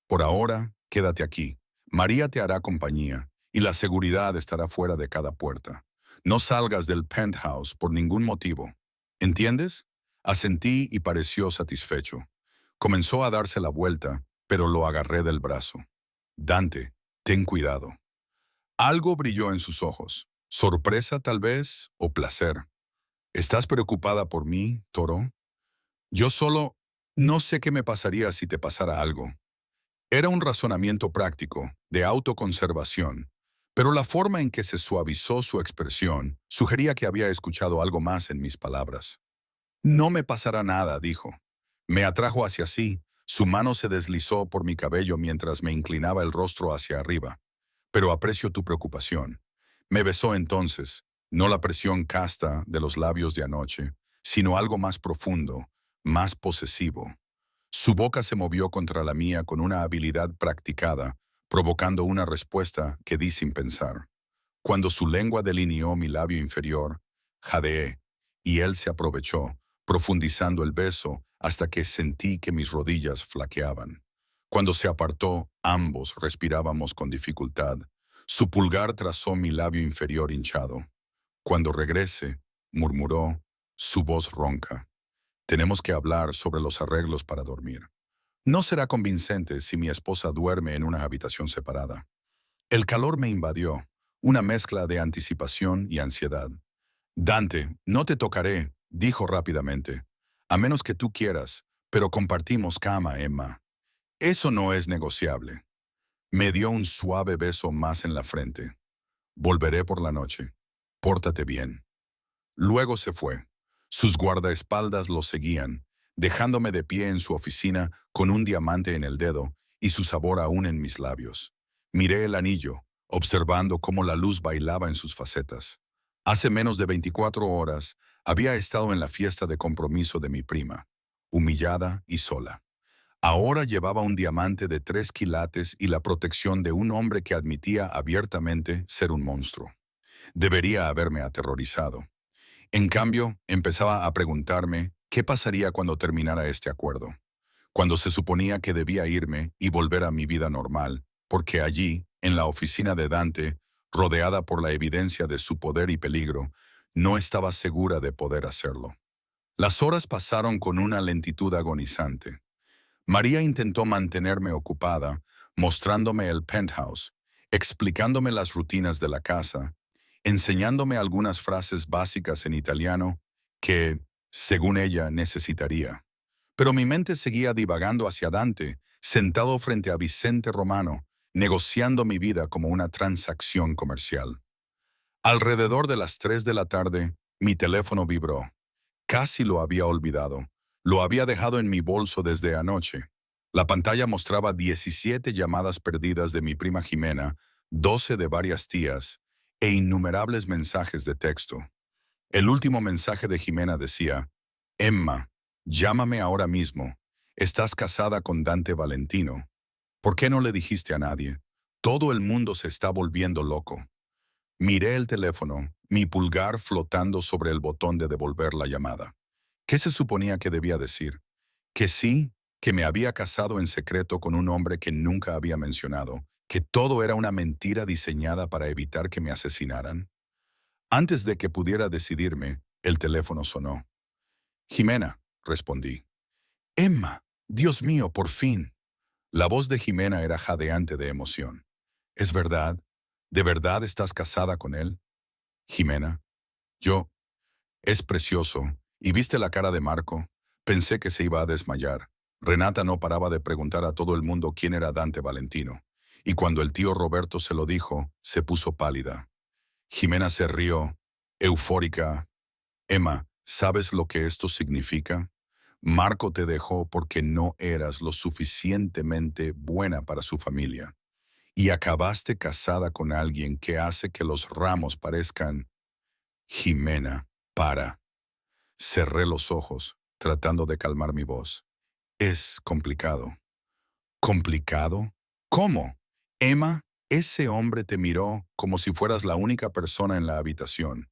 Por ahora, quédate aquí. María te hará compañía y la seguridad estará fuera de cada puerta. No salgas del penthouse por ningún motivo. ¿Entiendes? Asentí y pareció satisfecho. Comenzó a darse la vuelta, pero lo agarré del brazo. Dante, ten cuidado. Algo brilló en sus ojos. Sorpresa tal vez o placer. ¿Estás preocupada por mí, Toro? Yo solo no sé qué me pasaría si te pasara algo. Era un razonamiento práctico, de autoconservación, pero la forma en que se suavizó su expresión sugería que había escuchado algo más en mis palabras. No me pasará nada, dijo. Me atrajo hacia sí, su mano se deslizó por mi cabello mientras me inclinaba el rostro hacia arriba. Pero aprecio tu preocupación. Me besó entonces, no la presión casta de los labios de anoche, sino algo más profundo, más posesivo. Su boca se movió contra la mía con una habilidad practicada, provocando una respuesta que di sin pensar. Cuando su lengua delineó mi labio inferior, jadeé, y él se aprovechó, profundizando el beso hasta que sentí que mis rodillas flaqueaban. Cuando se apartó, ambos respirábamos con dificultad. Su pulgar trazó mi labio inferior hinchado. Cuando regrese, murmuró, su voz ronca. Tenemos que hablar sobre los arreglos para dormir. No será convincente si mi esposa duerme en una habitación separada. El calor me invadió, una mezcla de anticipación y ansiedad. Dante, no te tocaré, dijo rápidamente, a menos que tú quieras, pero compartimos cama, Emma. Eso no es negociable. Me dio un suave beso más en la frente. Volveré por la noche. Pórtate bien. Luego se fue. Sus guardaespaldas lo seguían, dejándome de pie en su oficina con un diamante en el dedo y su sabor aún en mis labios. Miré el anillo, observando cómo la luz bailaba en sus facetas. Hace menos de 24 horas había estado en la fiesta de compromiso de mi prima, humillada y sola. Ahora llevaba un diamante de 3 quilates y la protección de un hombre que admitía abiertamente ser un monstruo. Debería haberme aterrorizado. En cambio, empezaba a preguntarme qué pasaría cuando terminara este acuerdo, cuando se suponía que debía irme y volver a mi vida normal, porque allí, en la oficina de Dante, rodeada por la evidencia de su poder y peligro, no estaba segura de poder hacerlo. Las horas pasaron con una lentitud agonizante. María intentó mantenerme ocupada, mostrándome el penthouse, explicándome las rutinas de la casa, enseñándome algunas frases básicas en italiano que, según ella, necesitaría. Pero mi mente seguía divagando hacia Dante, sentado frente a Vicente Romano, negociando mi vida como una transacción comercial. Alrededor de las 3 de la tarde, mi teléfono vibró. Casi lo había olvidado. Lo había dejado en mi bolso desde anoche. La pantalla mostraba 17 llamadas perdidas de mi prima Jimena, 12 de varias tías e innumerables mensajes de texto. El último mensaje de Jimena decía: Emma, llámame ahora mismo. Estás casada con Dante Valentino. ¿Por qué no le dijiste a nadie? Todo el mundo se está volviendo loco. Miré el teléfono, mi pulgar flotando sobre el botón de devolver la llamada. ¿Qué se suponía que debía decir? Que sí, que me había casado en secreto con un hombre que nunca había mencionado, que todo era una mentira diseñada para evitar que me asesinaran. Antes de que pudiera decidirme, el teléfono sonó. Jimena, respondí. Emma, Dios mío, por fin. La voz de Jimena era jadeante de emoción. ¿Es verdad? ¿De verdad estás casada con él? Jimena, yo, es precioso. ¿Y viste la cara de Marco? Pensé que se iba a desmayar. Renata no paraba de preguntar a todo el mundo quién era Dante Valentino. Y cuando el tío Roberto se lo dijo, se puso pálida. Jimena se rió, eufórica. Emma, ¿sabes lo que esto significa? Marco te dejó porque no eras lo suficientemente buena para su familia. Y acabaste casada con alguien que hace que los ramos parezcan... Jimena, para. Cerré los ojos, tratando de calmar mi voz. Es complicado. ¿Complicado? ¿Cómo? Emma, ese hombre te miró como si fueras la única persona en la habitación.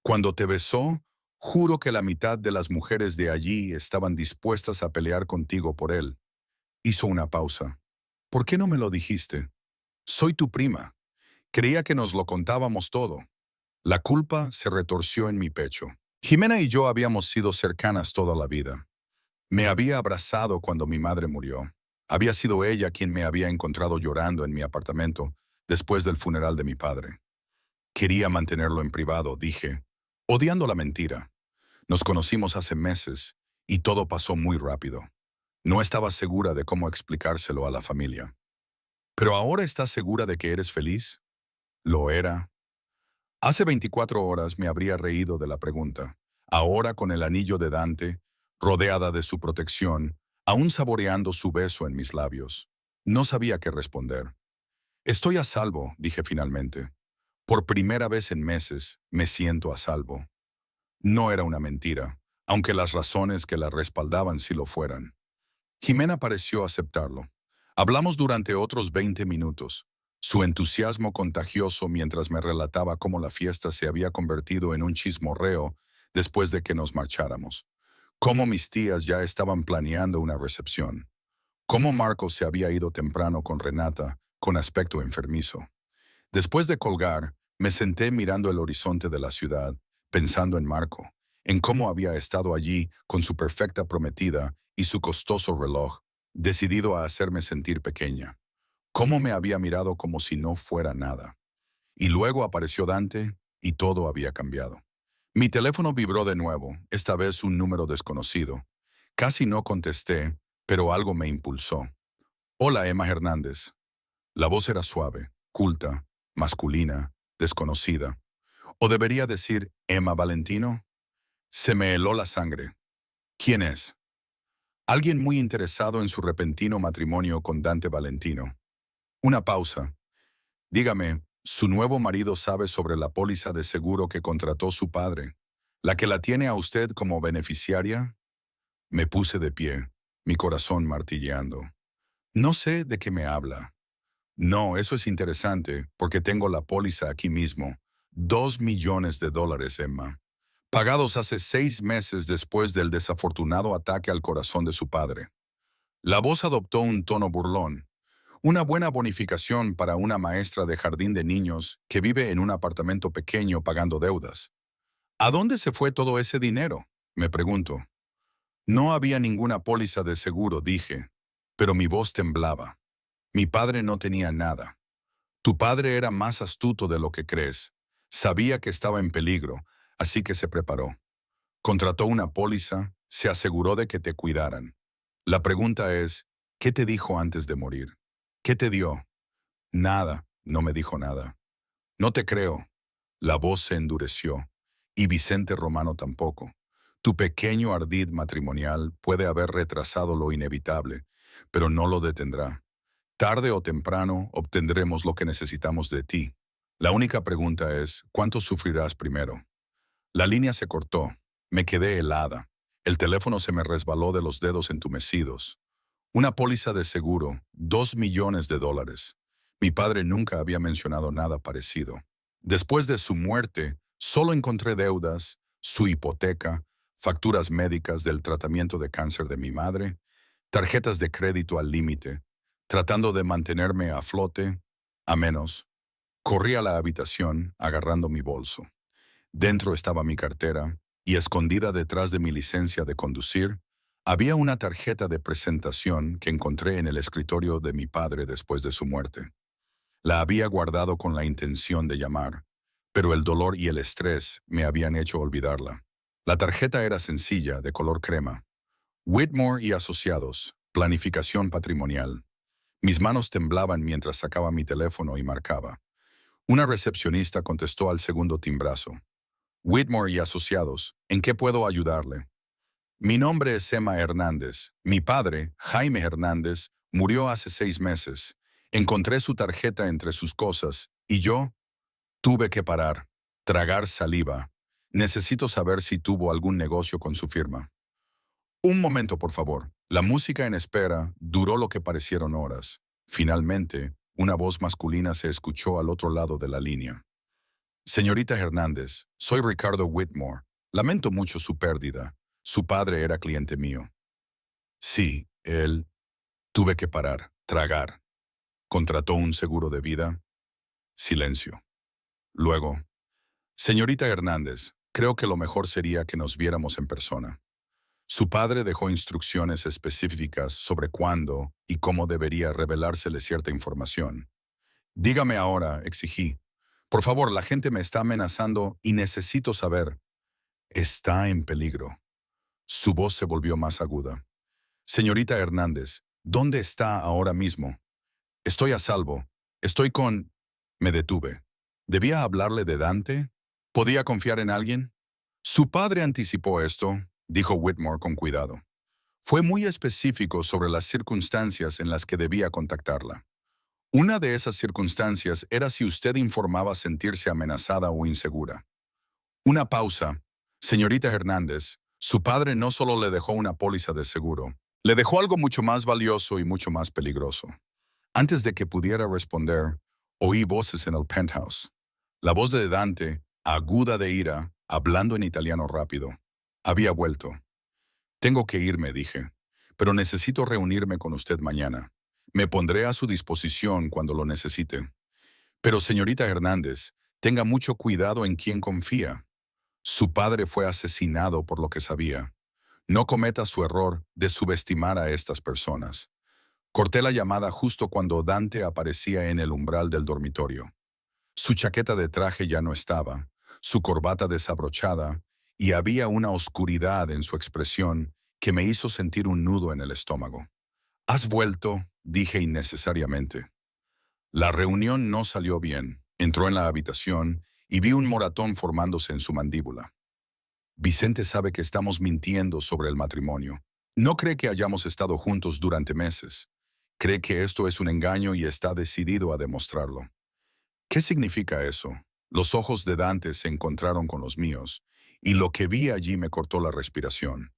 Cuando te besó, juro que la mitad de las mujeres de allí estaban dispuestas a pelear contigo por él. Hizo una pausa. ¿Por qué no me lo dijiste? Soy tu prima. Creía que nos lo contábamos todo. La culpa se retorció en mi pecho. Jimena y yo habíamos sido cercanas toda la vida. Me había abrazado cuando mi madre murió. Había sido ella quien me había encontrado llorando en mi apartamento después del funeral de mi padre. Quería mantenerlo en privado, dije, odiando la mentira. Nos conocimos hace meses y todo pasó muy rápido. No estaba segura de cómo explicárselo a la familia. ¿Pero ahora estás segura de que eres feliz? Lo era. Hace 24 horas me habría reído de la pregunta. Ahora con el anillo de Dante, rodeada de su protección, aún saboreando su beso en mis labios. No sabía qué responder. Estoy a salvo, dije finalmente. Por primera vez en meses, me siento a salvo. No era una mentira, aunque las razones que la respaldaban sí lo fueran. Jimena pareció aceptarlo. Hablamos durante otros 20 minutos. Su entusiasmo contagioso mientras me relataba cómo la fiesta se había convertido en un chismorreo después de que nos marcháramos. Cómo mis tías ya estaban planeando una recepción. Cómo Marco se había ido temprano con Renata, con aspecto enfermizo. Después de colgar, me senté mirando el horizonte de la ciudad, pensando en Marco, en cómo había estado allí con su perfecta prometida y su costoso reloj, decidido a hacerme sentir pequeña. Cómo me había mirado como si no fuera nada. Y luego apareció Dante y todo había cambiado. Mi teléfono vibró de nuevo, esta vez un número desconocido. Casi no contesté, pero algo me impulsó. Hola, Emma Hernández. La voz era suave, culta, masculina, desconocida. ¿O debería decir Emma Valentino? Se me heló la sangre. ¿Quién es? Alguien muy interesado en su repentino matrimonio con Dante Valentino. Una pausa. Dígame, ¿su nuevo marido sabe sobre la póliza de seguro que contrató su padre? ¿La que la tiene a usted como beneficiaria? Me puse de pie, mi corazón martilleando. No sé de qué me habla. No, eso es interesante, porque tengo la póliza aquí mismo. $2 millones, Emma. Pagados hace 6 meses después del desafortunado ataque al corazón de su padre. La voz adoptó un tono burlón. Una buena bonificación para una maestra de jardín de niños que vive en un apartamento pequeño pagando deudas. ¿A dónde se fue todo ese dinero? Me pregunto. No había ninguna póliza de seguro, dije, pero mi voz temblaba. Mi padre no tenía nada. Tu padre era más astuto de lo que crees. Sabía que estaba en peligro, así que se preparó. Contrató una póliza, se aseguró de que te cuidaran. La pregunta es, ¿qué te dijo antes de morir? ¿Qué te dio? Nada, no me dijo nada. No te creo. La voz se endureció. Y Vicente Romano tampoco. Tu pequeño ardid matrimonial puede haber retrasado lo inevitable, pero no lo detendrá. Tarde o temprano obtendremos lo que necesitamos de ti. La única pregunta es, ¿cuánto sufrirás primero? La línea se cortó. Me quedé helada. El teléfono se me resbaló de los dedos entumecidos. Una póliza de seguro, $2 millones. Mi padre nunca había mencionado nada parecido. Después de su muerte, solo encontré deudas, su hipoteca, facturas médicas del tratamiento de cáncer de mi madre, tarjetas de crédito al límite, tratando de mantenerme a flote, a menos. Corrí a la habitación agarrando mi bolso. Dentro estaba mi cartera y escondida detrás de mi licencia de conducir, había una tarjeta de presentación que encontré en el escritorio de mi padre después de su muerte. La había guardado con la intención de llamar, pero el dolor y el estrés me habían hecho olvidarla. La tarjeta era sencilla, de color crema. Whitmore y Asociados, planificación patrimonial. Mis manos temblaban mientras sacaba mi teléfono y marcaba. Una recepcionista contestó al segundo timbrazo. Whitmore y Asociados, ¿en qué puedo ayudarle? Mi nombre es Emma Hernández. Mi padre, Jaime Hernández, murió hace 6 meses. Encontré su tarjeta entre sus cosas y yo tuve que parar, tragar saliva. Necesito saber si tuvo algún negocio con su firma. Un momento, por favor. La música en espera duró lo que parecieron horas. Finalmente, una voz masculina se escuchó al otro lado de la línea. Señorita Hernández, soy Ricardo Whitmore. Lamento mucho su pérdida. Su padre era cliente mío. Sí, él. Tuve que parar, tragar. ¿Contrató un seguro de vida? Silencio. Luego, señorita Hernández, creo que lo mejor sería que nos viéramos en persona. Su padre dejó instrucciones específicas sobre cuándo y cómo debería revelársele cierta información. Dígame ahora, exigí. Por favor, la gente me está amenazando y necesito saber. Está en peligro. Su voz se volvió más aguda. Señorita Hernández, ¿dónde está ahora mismo? Estoy a salvo. Estoy con... Me detuve. ¿Debía hablarle de Dante? ¿Podía confiar en alguien? Su padre anticipó esto, dijo Whitmore con cuidado. Fue muy específico sobre las circunstancias en las que debía contactarla. Una de esas circunstancias era si usted informaba sentirse amenazada o insegura. Una pausa. Señorita Hernández, su padre no solo le dejó una póliza de seguro, le dejó algo mucho más valioso y mucho más peligroso. Antes de que pudiera responder, oí voces en el penthouse. La voz de Dante, aguda de ira, hablando en italiano rápido. Había vuelto. Tengo que irme, dije, pero necesito reunirme con usted mañana. Me pondré a su disposición cuando lo necesite. Pero, señorita Hernández, tenga mucho cuidado en quién confía. Su padre fue asesinado por lo que sabía. No cometa su error de subestimar a estas personas. Corté la llamada justo cuando Dante aparecía en el umbral del dormitorio. Su chaqueta de traje ya no estaba, su corbata desabrochada, y había una oscuridad en su expresión que me hizo sentir un nudo en el estómago. «¿Has vuelto?», dije innecesariamente. La reunión no salió bien. Entró en la habitación y vi un moratón formándose en su mandíbula. Vicente sabe que estamos mintiendo sobre el matrimonio. No cree que hayamos estado juntos durante meses. Cree que esto es un engaño y está decidido a demostrarlo. ¿Qué significa eso? Los ojos de Dante se encontraron con los míos, y lo que vi allí me cortó la respiración.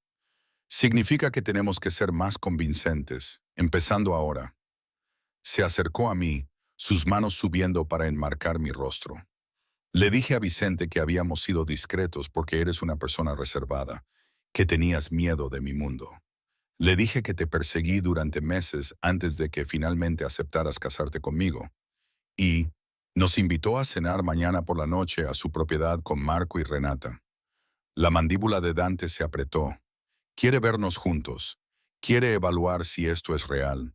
Significa que tenemos que ser más convincentes, empezando ahora. Se acercó a mí, sus manos subiendo para enmarcar mi rostro. Le dije a Vicente que habíamos sido discretos porque eres una persona reservada, que tenías miedo de mi mundo. Le dije que te perseguí durante meses antes de que finalmente aceptaras casarte conmigo. Y nos invitó a cenar mañana por la noche a su propiedad con Marco y Renata. La mandíbula de Dante se apretó. Quiere vernos juntos. Quiere evaluar si esto es real.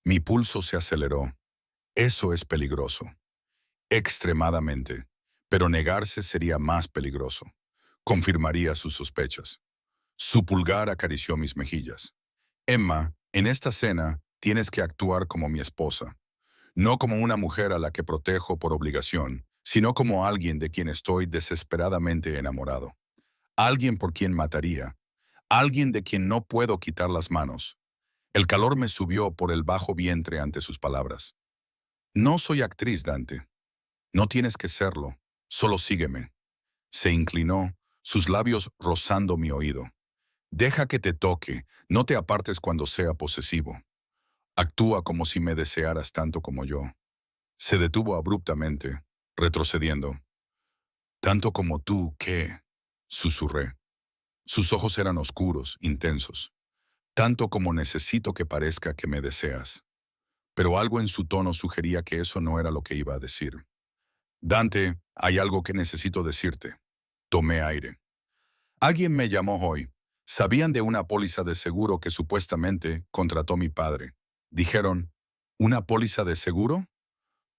Mi pulso se aceleró. Eso es peligroso. Extremadamente. Pero negarse sería más peligroso. Confirmaría sus sospechas. Su pulgar acarició mis mejillas. Emma, en esta cena tienes que actuar como mi esposa. No como una mujer a la que protejo por obligación, sino como alguien de quien estoy desesperadamente enamorado. Alguien por quien mataría. Alguien de quien no puedo quitar las manos. El calor me subió por el bajo vientre ante sus palabras. No soy actriz, Dante. No tienes que serlo. Solo sígueme. Se inclinó, sus labios rozando mi oído. Deja que te toque, no te apartes cuando sea posesivo. Actúa como si me desearas tanto como yo. Se detuvo abruptamente, retrocediendo. Tanto como tú, ¿qué? Susurré. Sus ojos eran oscuros, intensos. Tanto como necesito que parezca que me deseas. Pero algo en su tono sugería que eso no era lo que iba a decir. Dante, hay algo que necesito decirte. Tomé aire. Alguien me llamó hoy. Sabían de una póliza de seguro que supuestamente contrató mi padre. Dijeron, ¿una póliza de seguro?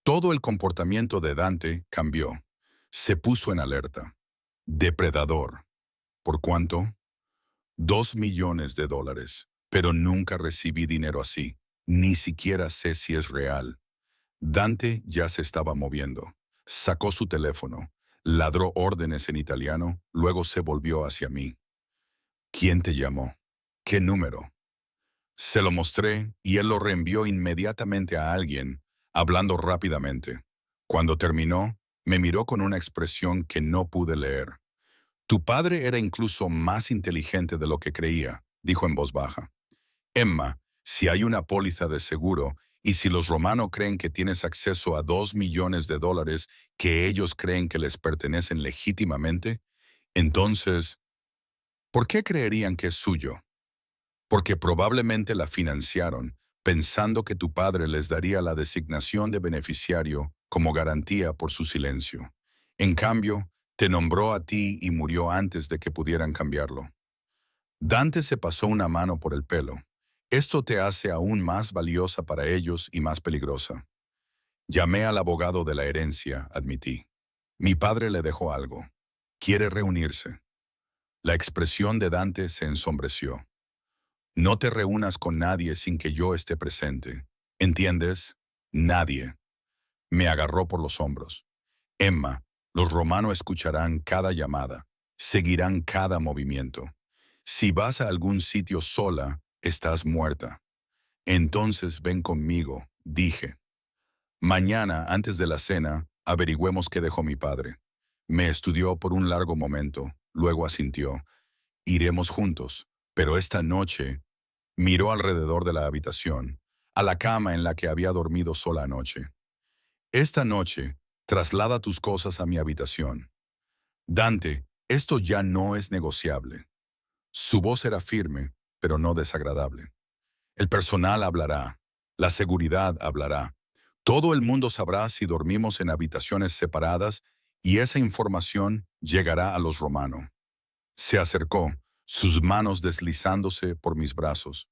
Todo el comportamiento de Dante cambió. Se puso en alerta. Depredador. ¿Por cuánto? $2 millones. Pero nunca recibí dinero así. Ni siquiera sé si es real. Dante ya se estaba moviendo. Sacó su teléfono. Ladró órdenes en italiano, luego se volvió hacia mí. ¿Quién te llamó? ¿Qué número? Se lo mostré y él lo reenvió inmediatamente a alguien, hablando rápidamente. Cuando terminó, me miró con una expresión que no pude leer. Tu padre era incluso más inteligente de lo que creía, dijo en voz baja. Emma, si hay una póliza de seguro y si los romanos creen que tienes acceso a $2 millones que ellos creen que les pertenecen legítimamente, entonces, ¿por qué creerían que es suyo? Porque probablemente la financiaron, pensando que tu padre les daría la designación de beneficiario como garantía por su silencio. En cambio, te nombró a ti y murió antes de que pudieran cambiarlo. Dante se pasó una mano por el pelo. Esto te hace aún más valiosa para ellos y más peligrosa. Llamé al abogado de la herencia, admití. Mi padre le dejó algo. Quiere reunirse. La expresión de Dante se ensombreció. No te reúnas con nadie sin que yo esté presente. ¿Entiendes? Nadie. Me agarró por los hombros. Emma, los romanos escucharán cada llamada, seguirán cada movimiento. Si vas a algún sitio sola, estás muerta. Entonces ven conmigo, dije. Mañana, antes de la cena, averigüemos qué dejó mi padre. Me estudió por un largo momento, luego asintió. Iremos juntos, pero esta noche miró alrededor de la habitación, a la cama en la que había dormido sola anoche. Esta noche, traslada tus cosas a mi habitación. Dante, esto ya no es negociable. Su voz era firme, pero no desagradable. El personal hablará, la seguridad hablará. Todo el mundo sabrá si dormimos en habitaciones separadas y esa información llegará a los romanos. Se acercó, sus manos deslizándose por mis brazos.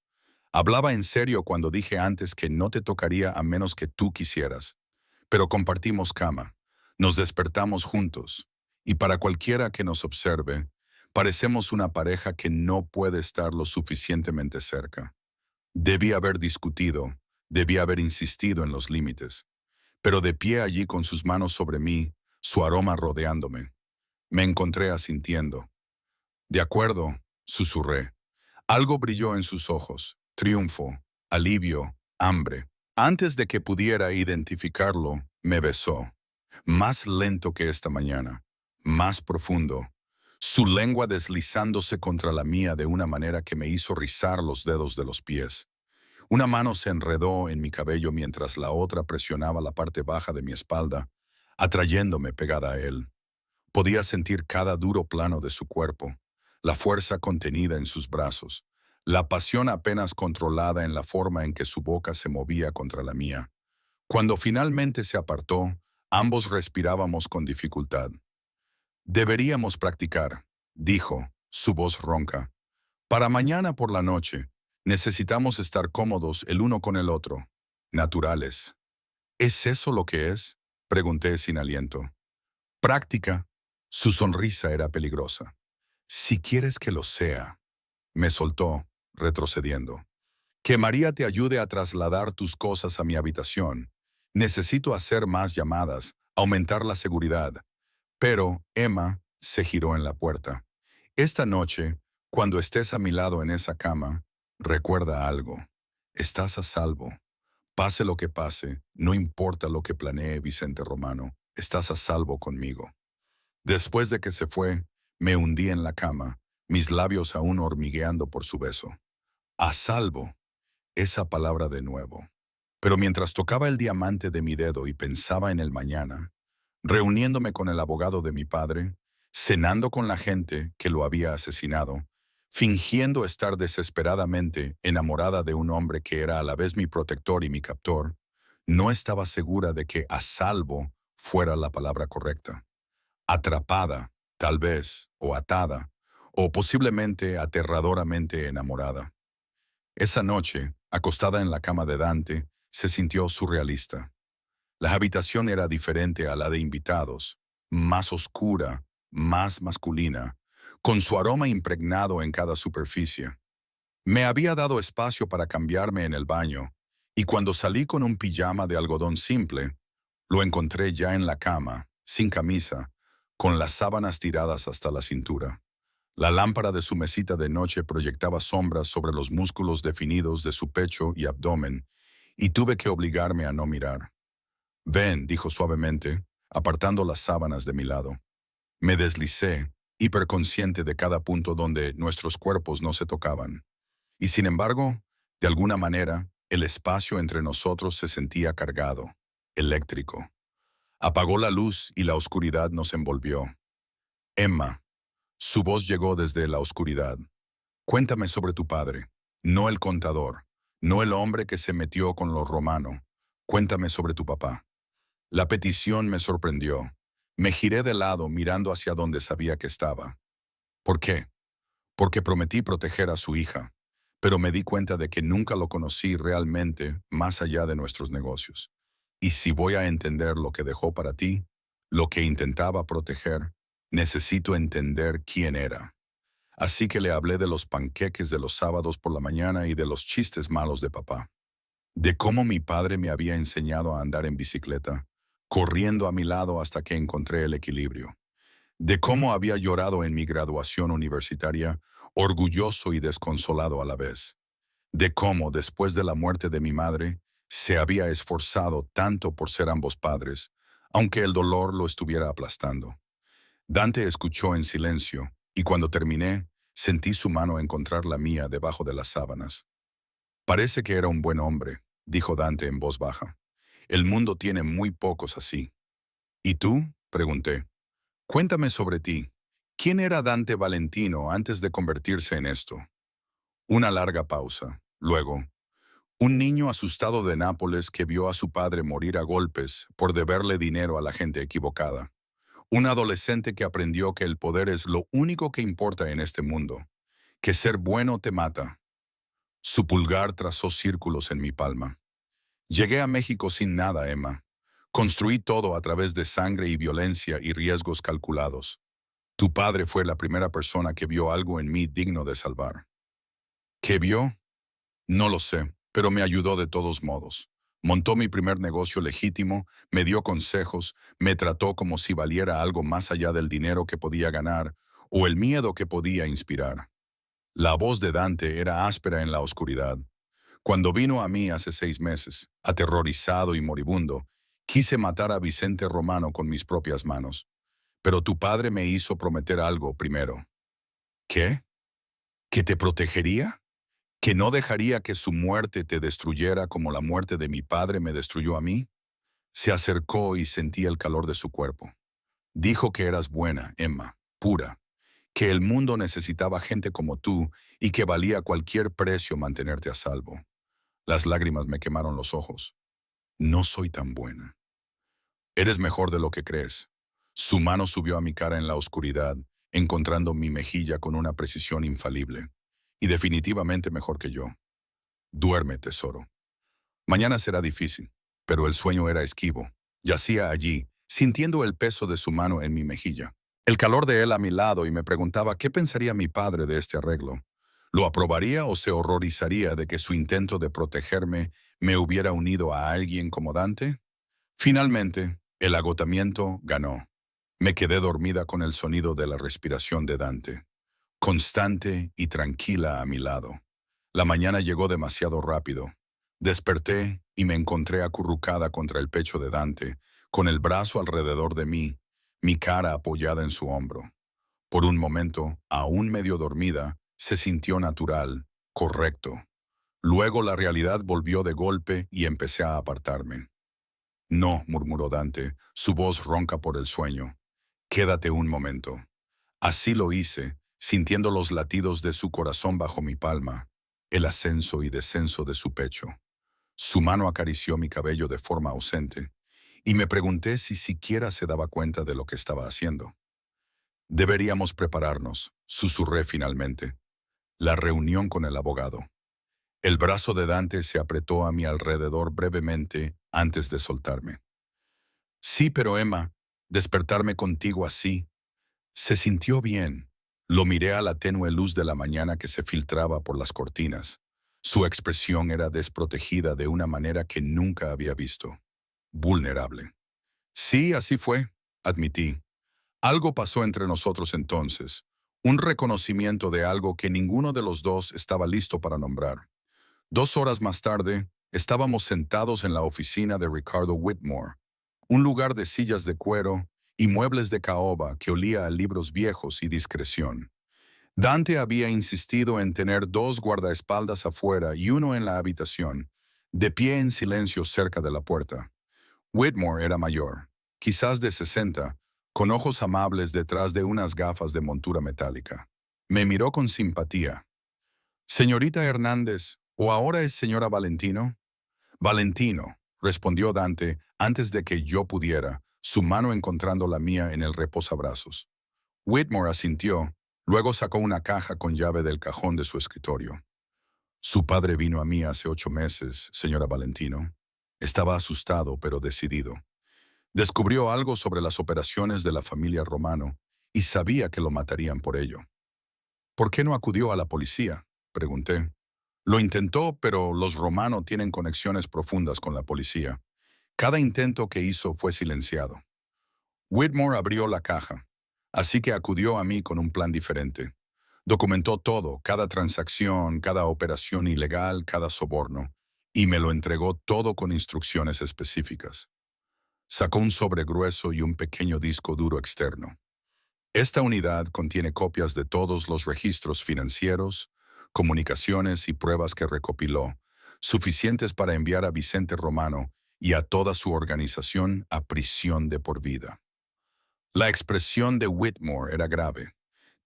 Hablaba en serio cuando dije antes que no te tocaría a menos que tú quisieras. Pero compartimos cama, nos despertamos juntos, y para cualquiera que nos observe, parecemos una pareja que no puede estar lo suficientemente cerca. Debí haber discutido, debí haber insistido en los límites, pero de pie allí con sus manos sobre mí, su aroma rodeándome, me encontré asintiendo. De acuerdo, susurré. Algo brilló en sus ojos, triunfo, alivio, hambre. Antes de que pudiera identificarlo, me besó. Más lento que esta mañana, más profundo. Su lengua deslizándose contra la mía de una manera que me hizo rizar los dedos de los pies. Una mano se enredó en mi cabello mientras la otra presionaba la parte baja de mi espalda, atrayéndome pegada a él. Podía sentir cada duro plano de su cuerpo, la fuerza contenida en sus brazos, la pasión apenas controlada en la forma en que su boca se movía contra la mía. Cuando finalmente se apartó, ambos respirábamos con dificultad. Deberíamos practicar, dijo, su voz ronca. Para mañana por la noche, necesitamos estar cómodos el uno con el otro, naturales. ¿Es eso lo que es? Pregunté sin aliento. Práctica. Su sonrisa era peligrosa. Si quieres que lo sea, me soltó, retrocediendo. Que María te ayude a trasladar tus cosas a mi habitación. Necesito hacer más llamadas, aumentar la seguridad. Pero Emma se giró en la puerta. Esta noche, cuando estés a mi lado en esa cama, recuerda algo. Estás a salvo. Pase lo que pase, no importa lo que planee Vicente Romano, estás a salvo conmigo. Después de que se fue, me hundí en la cama, mis labios aún hormigueando por su beso. A salvo, esa palabra de nuevo. Pero mientras tocaba el diamante de mi dedo y pensaba en el mañana, reuniéndome con el abogado de mi padre, cenando con la gente que lo había asesinado, fingiendo estar desesperadamente enamorada de un hombre que era a la vez mi protector y mi captor, no estaba segura de que a salvo fuera la palabra correcta. Atrapada, tal vez, o atada, o posiblemente aterradoramente enamorada. Esa noche, acostada en la cama de Dante, se sintió surrealista. La habitación era diferente a la de invitados, más oscura, más masculina, con su aroma impregnado en cada superficie. Me había dado espacio para cambiarme en el baño, y cuando salí con un pijama de algodón simple, lo encontré ya en la cama, sin camisa, con las sábanas tiradas hasta la cintura. La lámpara de su mesita de noche proyectaba sombras sobre los músculos definidos de su pecho y abdomen, y tuve que obligarme a no mirar. Ven, dijo suavemente, apartando las sábanas de mi lado. Me deslicé, hiperconsciente de cada punto donde nuestros cuerpos no se tocaban. Y sin embargo, de alguna manera, el espacio entre nosotros se sentía cargado, eléctrico. Apagó la luz y la oscuridad nos envolvió. Emma, su voz llegó desde la oscuridad. Cuéntame sobre tu padre, no el contador, no el hombre que se metió con los romanos. Cuéntame sobre tu papá. La petición me sorprendió. Me giré de lado mirando hacia donde sabía que estaba. ¿Por qué? Porque prometí proteger a su hija, pero me di cuenta de que nunca lo conocí realmente más allá de nuestros negocios. Y si voy a entender lo que dejó para ti, lo que intentaba proteger, necesito entender quién era. Así que le hablé de los panqueques de los sábados por la mañana y de los chistes malos de papá. De cómo mi padre me había enseñado a andar en bicicleta, corriendo a mi lado hasta que encontré el equilibrio. De cómo había llorado en mi graduación universitaria, orgulloso y desconsolado a la vez. De cómo, después de la muerte de mi madre, se había esforzado tanto por ser ambos padres, aunque el dolor lo estuviera aplastando. Dante escuchó en silencio, y cuando terminé, sentí su mano encontrar la mía debajo de las sábanas. Parece que era un buen hombre, dijo Dante en voz baja. El mundo tiene muy pocos así. ¿Y tú? Pregunté. Cuéntame sobre ti. ¿Quién era Dante Valentino antes de convertirse en esto? Una larga pausa. Luego, un niño asustado de Nápoles que vio a su padre morir a golpes por deberle dinero a la gente equivocada. Un adolescente que aprendió que el poder es lo único que importa en este mundo, que ser bueno te mata. Su pulgar trazó círculos en mi palma. Llegué a México sin nada, Emma. Construí todo a través de sangre y violencia y riesgos calculados. Tu padre fue la primera persona que vio algo en mí digno de salvar. ¿Qué vio? No lo sé, pero me ayudó de todos modos. Montó mi primer negocio legítimo, me dio consejos, me trató como si valiera algo más allá del dinero que podía ganar o el miedo que podía inspirar. La voz de Dante era áspera en la oscuridad. Cuando vino a mí hace 6 meses, aterrorizado y moribundo, quise matar a Vicente Romano con mis propias manos. Pero tu padre me hizo prometer algo primero. ¿Qué? ¿Que te protegería? ¿Que no dejaría que su muerte te destruyera como la muerte de mi padre me destruyó a mí? Se acercó y sentí el calor de su cuerpo. Dijo que eras buena, Emma, pura, que el mundo necesitaba gente como tú y que valía cualquier precio mantenerte a salvo. Las lágrimas me quemaron los ojos. No soy tan buena. Eres mejor de lo que crees. Su mano subió a mi cara en la oscuridad, encontrando mi mejilla con una precisión infalible. Y definitivamente mejor que yo. Duerme, tesoro. Mañana será difícil, pero el sueño era esquivo. Yacía allí, sintiendo el peso de su mano en mi mejilla. El calor de él a mi lado y me preguntaba qué pensaría mi padre de este arreglo. ¿Lo aprobaría o se horrorizaría de que su intento de protegerme me hubiera unido a alguien como Dante? Finalmente, El agotamiento ganó. Me quedé dormida con el sonido de la respiración de Dante, constante y tranquila a mi lado. La mañana llegó demasiado rápido. Desperté y me encontré acurrucada contra el pecho de Dante, con el brazo alrededor de mí, mi cara apoyada en su hombro. Por un momento, aún medio dormida, se sintió natural, correcto. Luego la realidad volvió de golpe y empecé a apartarme. No, murmuró Dante, su voz ronca por el sueño. Quédate un momento. Así lo hice, sintiendo los latidos de su corazón bajo mi palma, el ascenso y descenso de su pecho. Su mano acarició mi cabello de forma ausente, y me pregunté si siquiera se daba cuenta de lo que estaba haciendo. Deberíamos prepararnos, susurré finalmente. La reunión con el abogado. El brazo de Dante se apretó a mi alrededor brevemente antes de soltarme. Sí, pero Emma, despertarme contigo así. Se sintió bien. Lo miré a la tenue luz de la mañana que se filtraba por las cortinas. Su expresión era desprotegida de una manera que nunca había visto. Vulnerable. Sí, así fue, admití. Algo pasó entre nosotros entonces. Un reconocimiento de algo que ninguno de los dos estaba listo para nombrar. 2 horas más tarde, estábamos sentados en la oficina de Ricardo Whitmore, un lugar de sillas de cuero y muebles de caoba que olía a libros viejos y discreción. Dante había insistido en tener 2 guardaespaldas afuera y uno en la habitación, de pie en silencio cerca de la puerta. Whitmore era mayor, quizás de 60, con ojos amables detrás de unas gafas de montura metálica. Me miró con simpatía. «Señorita Hernández, ¿o ahora es señora Valentino?» «Valentino», respondió Dante antes de que yo pudiera, su mano encontrando la mía en el reposabrazos. Whitmore asintió, luego sacó una caja con llave del cajón de su escritorio. «Su padre vino a mí hace 8 meses, señora Valentino». Estaba asustado, pero decidido. Descubrió algo sobre las operaciones de la familia Romano y sabía que lo matarían por ello. «¿Por qué no acudió a la policía?», pregunté. «Lo intentó, pero los Romano tienen conexiones profundas con la policía. Cada intento que hizo fue silenciado». Whitmore abrió la caja, así que acudió a mí con un plan diferente. Documentó todo, cada transacción, cada operación ilegal, cada soborno, y me lo entregó todo con instrucciones específicas. Sacó un sobre grueso y un pequeño disco duro externo. Esta unidad contiene copias de todos los registros financieros, comunicaciones y pruebas que recopiló, suficientes para enviar a Vicente Romano y a toda su organización a prisión de por vida. La expresión de Whitmore era grave.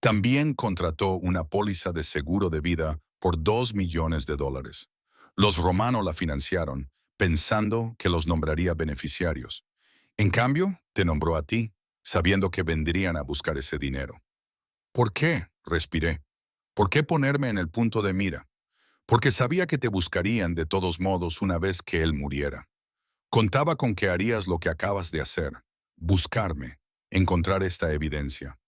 También contrató una póliza de seguro de vida por $2 millones. Los Romano la financiaron, pensando que los nombraría beneficiarios. En cambio, te nombró a ti, sabiendo que vendrían a buscar ese dinero. ¿Por qué?, respiré. ¿Por qué ponerme en el punto de mira? Porque sabía que te buscarían de todos modos una vez que él muriera. Contaba con que harías lo que acabas de hacer, buscarme, encontrar esta evidencia.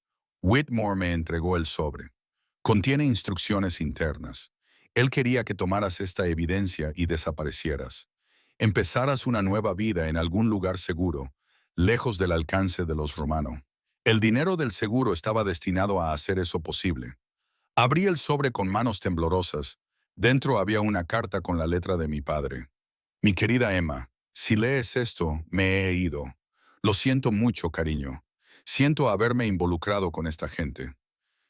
Whitmore me entregó el sobre. Contiene instrucciones internas. Él quería que tomaras esta evidencia y desaparecieras. Empezaras una nueva vida en algún lugar seguro, lejos del alcance de los Romano. El dinero del seguro estaba destinado a hacer eso posible. Abrí el sobre con manos temblorosas. Dentro había una carta con la letra de mi padre. «Mi querida Emma, si lees esto, me he ido. Lo siento mucho, cariño. Siento haberme involucrado con esta gente.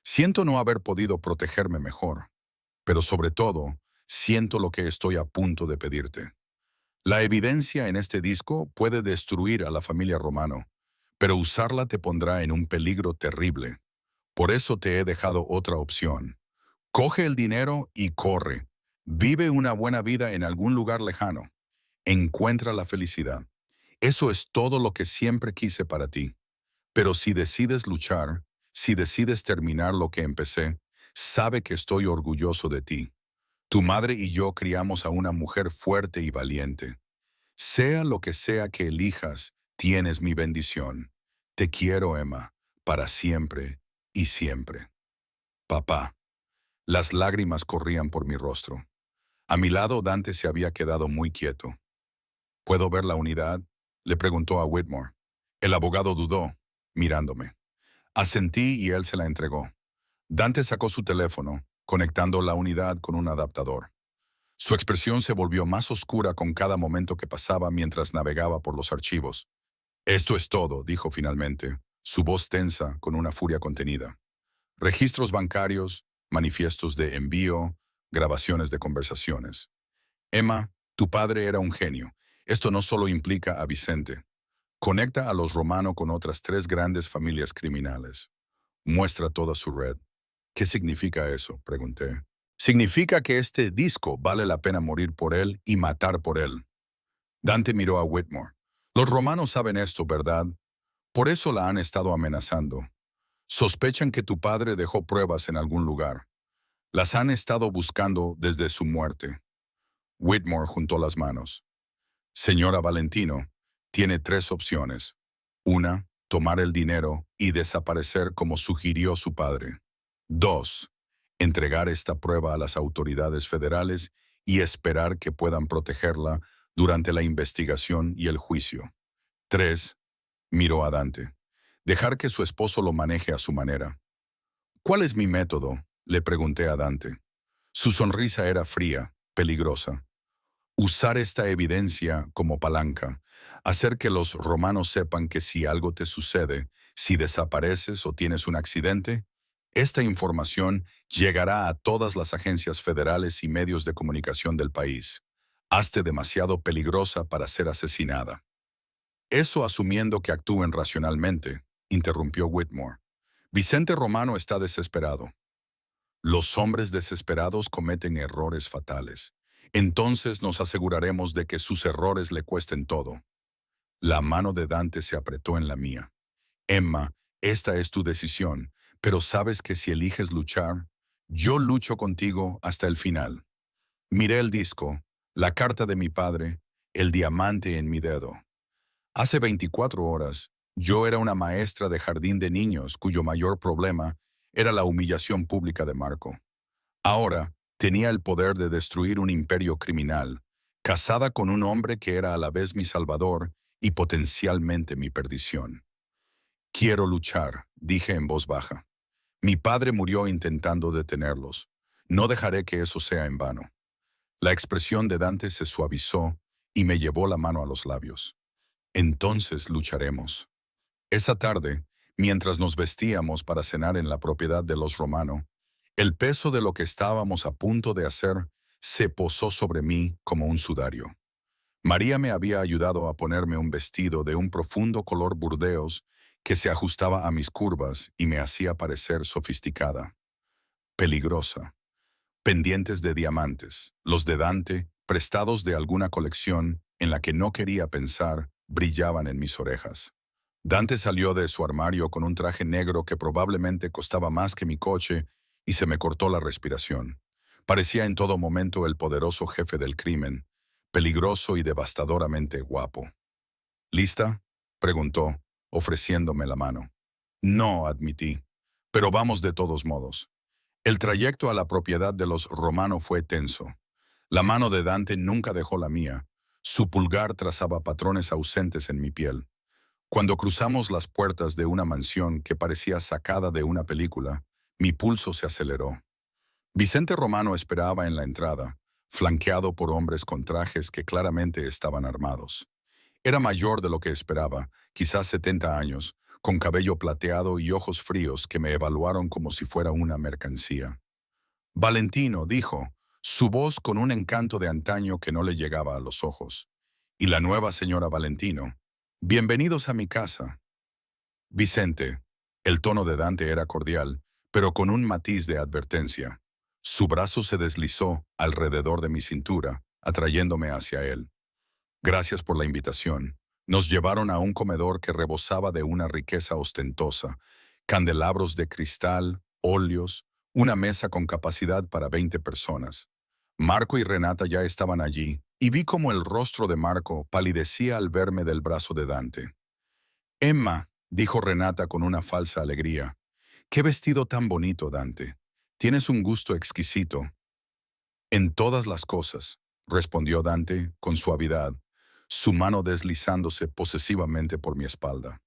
Siento no haber podido protegerme mejor. Pero sobre todo, siento lo que estoy a punto de pedirte. La evidencia en este disco puede destruir a la familia Romano, pero usarla te pondrá en un peligro terrible. Por eso te he dejado otra opción. Coge el dinero y corre. Vive una buena vida en algún lugar lejano. Encuentra la felicidad. Eso es todo lo que siempre quise para ti. Pero si decides luchar, si decides terminar lo que empecé, sabe que estoy orgulloso de ti. Tu madre y yo criamos a una mujer fuerte y valiente. Sea lo que sea que elijas, tienes mi bendición. Te quiero, Emma, para siempre y siempre. Papá». Las lágrimas corrían por mi rostro. A mi lado Dante se había quedado muy quieto. «¿Puedo ver la unidad?», le preguntó a Whitmore. El abogado dudó, mirándome. Asentí y él se la entregó. Dante sacó su teléfono, conectando la unidad con un adaptador. Su expresión se volvió más oscura con cada momento que pasaba mientras navegaba por los archivos. Esto es todo, dijo finalmente, su voz tensa con una furia contenida. Registros bancarios, manifiestos de envío, grabaciones de conversaciones. Emma, tu padre era un genio. Esto no solo implica a Vicente. Conecta a los Romano con otras 3 grandes familias criminales. Muestra toda su red. ¿Qué significa eso?, pregunté. Significa que este disco vale la pena morir por él y matar por él. Dante miró a Whitmore. Los romanos saben esto, ¿verdad? Por eso la han estado amenazando. Sospechan que tu padre dejó pruebas en algún lugar. Las han estado buscando desde su muerte. Whitmore juntó las manos. Señora Valentino, tiene 3 opciones. Una, tomar el dinero y desaparecer como sugirió su padre. 2, entregar esta prueba a las autoridades federales y esperar que puedan protegerla durante la investigación y el juicio. 3, miró a Dante. Dejar que su esposo lo maneje a su manera. ¿Cuál es mi método?, le pregunté a Dante. Su sonrisa era fría, peligrosa. Usar esta evidencia como palanca, hacer que los romanos sepan que si algo te sucede, si desapareces o tienes un accidente, esta información llegará a todas las agencias federales y medios de comunicación del país. Hazte demasiado peligrosa para ser asesinada. Eso asumiendo que actúen racionalmente, interrumpió Whitmore. Vicente Romano está desesperado. Los hombres desesperados cometen errores fatales. Entonces nos aseguraremos de que sus errores le cuesten todo. La mano de Dante se apretó en la mía. Emma, esta es tu decisión, pero sabes que si eliges luchar, yo lucho contigo hasta el final. Miré el disco, la carta de mi padre, el diamante en mi dedo. Hace 24 horas, yo era una maestra de jardín de niños cuyo mayor problema era la humillación pública de Marco. Ahora, tenía el poder de destruir un imperio criminal, casada con un hombre que era a la vez mi salvador y potencialmente mi perdición. Quiero luchar, dije en voz baja. Mi padre murió intentando detenerlos. No dejaré que eso sea en vano. La expresión de Dante se suavizó y me llevó la mano a los labios. Entonces lucharemos. Esa tarde, mientras nos vestíamos para cenar en la propiedad de los Romano, el peso de lo que estábamos a punto de hacer se posó sobre mí como un sudario. María me había ayudado a ponerme un vestido de un profundo color burdeos que se ajustaba a mis curvas y me hacía parecer sofisticada, peligrosa. Pendientes de diamantes, los de Dante, prestados de alguna colección en la que no quería pensar, brillaban en mis orejas. Dante salió de su armario con un traje negro que probablemente costaba más que mi coche y se me cortó la respiración. Parecía en todo momento el poderoso jefe del crimen, peligroso y devastadoramente guapo. ¿Lista?, preguntó, ofreciéndome la mano. No, admití, pero vamos de todos modos. El trayecto a la propiedad de los Romano fue tenso. La mano de Dante nunca dejó la mía. Su pulgar trazaba patrones ausentes en mi piel. Cuando cruzamos las puertas de una mansión que parecía sacada de una película, mi pulso se aceleró. Vicente Romano esperaba en la entrada, flanqueado por hombres con trajes que claramente estaban armados. Era mayor de lo que esperaba, quizás 70 años, con cabello plateado y ojos fríos que me evaluaron como si fuera una mercancía. Valentino, dijo, su voz con un encanto de antaño que no le llegaba a los ojos. Y la nueva señora Valentino. Bienvenidos a mi casa. Vicente. El tono de Dante era cordial, pero con un matiz de advertencia. Su brazo se deslizó alrededor de mi cintura, atrayéndome hacia él. Gracias por la invitación. Nos llevaron a un comedor que rebosaba de una riqueza ostentosa, candelabros de cristal, óleos, una mesa con capacidad para 20 personas. Marco y Renata ya estaban allí, y vi cómo el rostro de Marco palidecía al verme del brazo de Dante. Emma, dijo Renata con una falsa alegría. Qué vestido tan bonito, Dante. Tienes un gusto exquisito. En todas las cosas, respondió Dante con suavidad, su mano deslizándose posesivamente por mi espalda.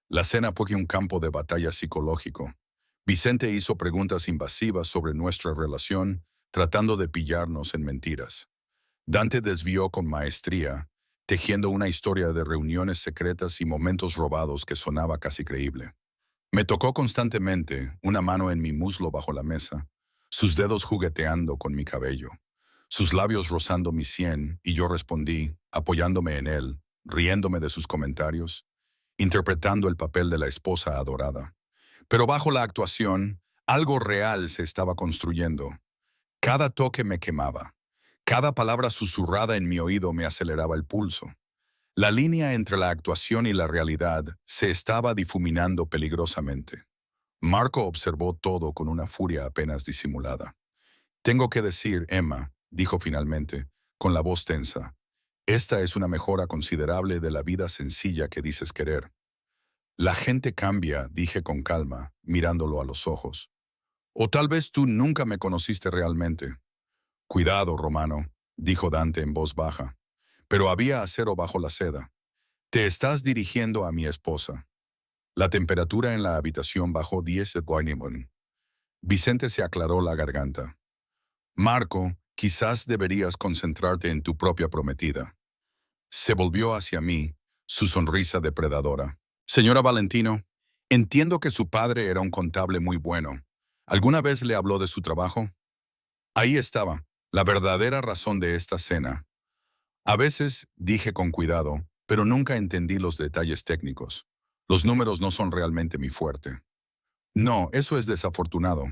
La cena fue un campo de batalla psicológico. Vicente hizo preguntas invasivas sobre nuestra relación, tratando de pillarnos en mentiras. Dante desvió con maestría, tejiendo una historia de reuniones secretas y momentos robados que sonaba casi creíble. Me tocó constantemente, una mano en mi muslo bajo la mesa, sus dedos jugueteando con mi cabello, sus labios rozando mi sien, y yo respondí, apoyándome en él, riéndome de sus comentarios, interpretando el papel de la esposa adorada. Pero bajo la actuación, algo real se estaba construyendo. Cada toque me quemaba. Cada palabra susurrada en mi oído me aceleraba el pulso. La línea entre la actuación y la realidad se estaba difuminando peligrosamente. Marco observó todo con una furia apenas disimulada. Tengo que decir, Emma, dijo finalmente, con la voz tensa, esta es una mejora considerable de la vida sencilla que dices querer. La gente cambia, dije con calma, mirándolo a los ojos. O tal vez tú nunca me conociste realmente. Cuidado, Romano, dijo Dante en voz baja. Pero había acero bajo la seda. Te estás dirigiendo a mi esposa. La temperatura en la habitación bajó 10 Guaynimon. Vicente se aclaró la garganta. Marco, quizás deberías concentrarte en tu propia prometida. Se volvió hacia mí, su sonrisa depredadora. Señora Valentino, entiendo que su padre era un contable muy bueno. ¿Alguna vez le habló de su trabajo? Ahí estaba, la verdadera razón de esta cena. A veces, dije con cuidado, pero nunca entendí los detalles técnicos. Los números no son realmente mi fuerte. No, eso es desafortunado.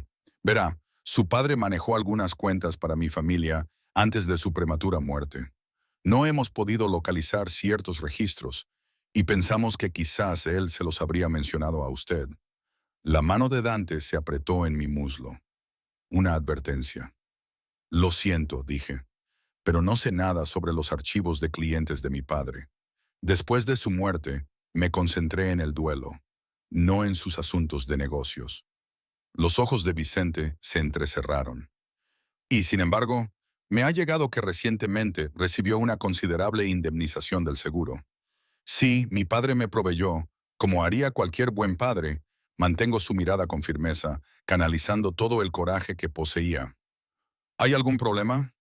Verá, su padre manejó algunas cuentas para mi familia antes de su prematura muerte. No hemos podido localizar ciertos registros y pensamos que quizás él se los habría mencionado a usted. La mano de Dante se apretó en mi muslo. Una advertencia. Lo siento, dije, pero no sé nada sobre los archivos de clientes de mi padre. Después de su muerte, me concentré en el duelo, no en sus asuntos de negocios. Los ojos de Vicente se entrecerraron. Y, sin embargo, me ha llegado que recientemente recibió una considerable indemnización del seguro. Sí, mi padre me proveyó, como haría cualquier buen padre, mantengo su mirada con firmeza, canalizando todo el coraje que poseía. ¿Hay algún problema?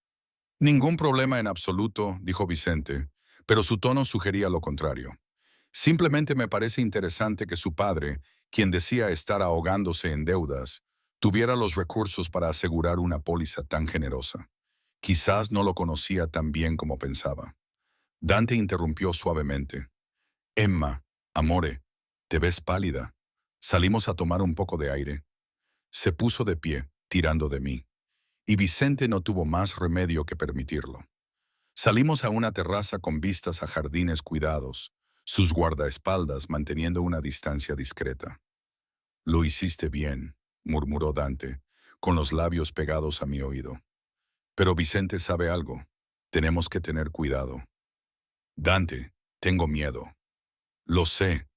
Ningún problema en absoluto, dijo Vicente, pero su tono sugería lo contrario. Simplemente me parece interesante que su padre, quien decía estar ahogándose en deudas, tuviera los recursos para asegurar una póliza tan generosa. Quizás no lo conocía tan bien como pensaba. Dante interrumpió suavemente. Emma, amore, te ves pálida. Salimos a tomar un poco de aire. Se puso de pie, tirando de mí, y Vicente no tuvo más remedio que permitirlo. Salimos a una terraza con vistas a jardines cuidados, sus guardaespaldas manteniendo una distancia discreta. Lo hiciste bien, murmuró Dante, con los labios pegados a mi oído. Pero Vicente sabe algo. Tenemos que tener cuidado. Dante, tengo miedo. Lo sé.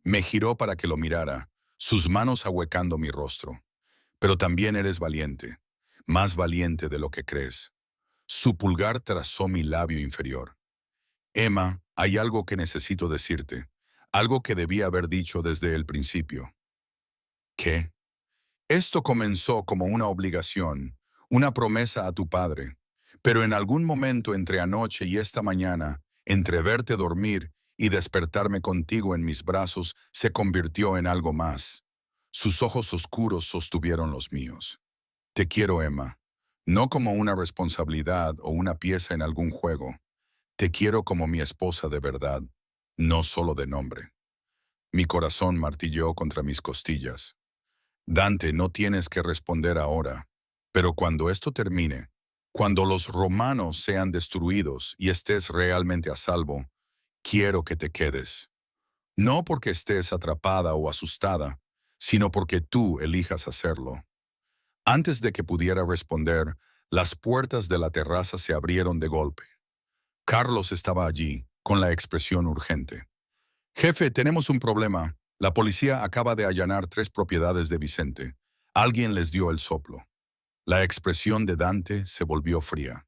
Me giró para que lo mirara, sus manos ahuecando mi rostro. Pero también eres valiente, más valiente de lo que crees. Su pulgar trazó mi labio inferior. Emma, hay algo que necesito decirte, algo que debía haber dicho desde el principio. ¿Qué? Esto comenzó como una obligación, una promesa a tu padre, pero en algún momento entre anoche y esta mañana, entre verte dormir y despertarme contigo en mis brazos, se convirtió en algo más. Sus ojos oscuros sostuvieron los míos. Te quiero, Emma, no como una responsabilidad o una pieza en algún juego. Te quiero como mi esposa de verdad, no solo de nombre. Mi corazón martilló contra mis costillas. Dante, no tienes que responder ahora, pero cuando esto termine, cuando los romanos sean destruidos y estés realmente a salvo, quiero que te quedes. No porque estés atrapada o asustada, sino porque tú elijas hacerlo. Antes de que pudiera responder, las puertas de la terraza se abrieron de golpe. Carlos estaba allí, con la expresión urgente. Jefe, tenemos un problema. La policía acaba de allanar 3 propiedades de Vicente. Alguien les dio el soplo. La expresión de Dante se volvió fría.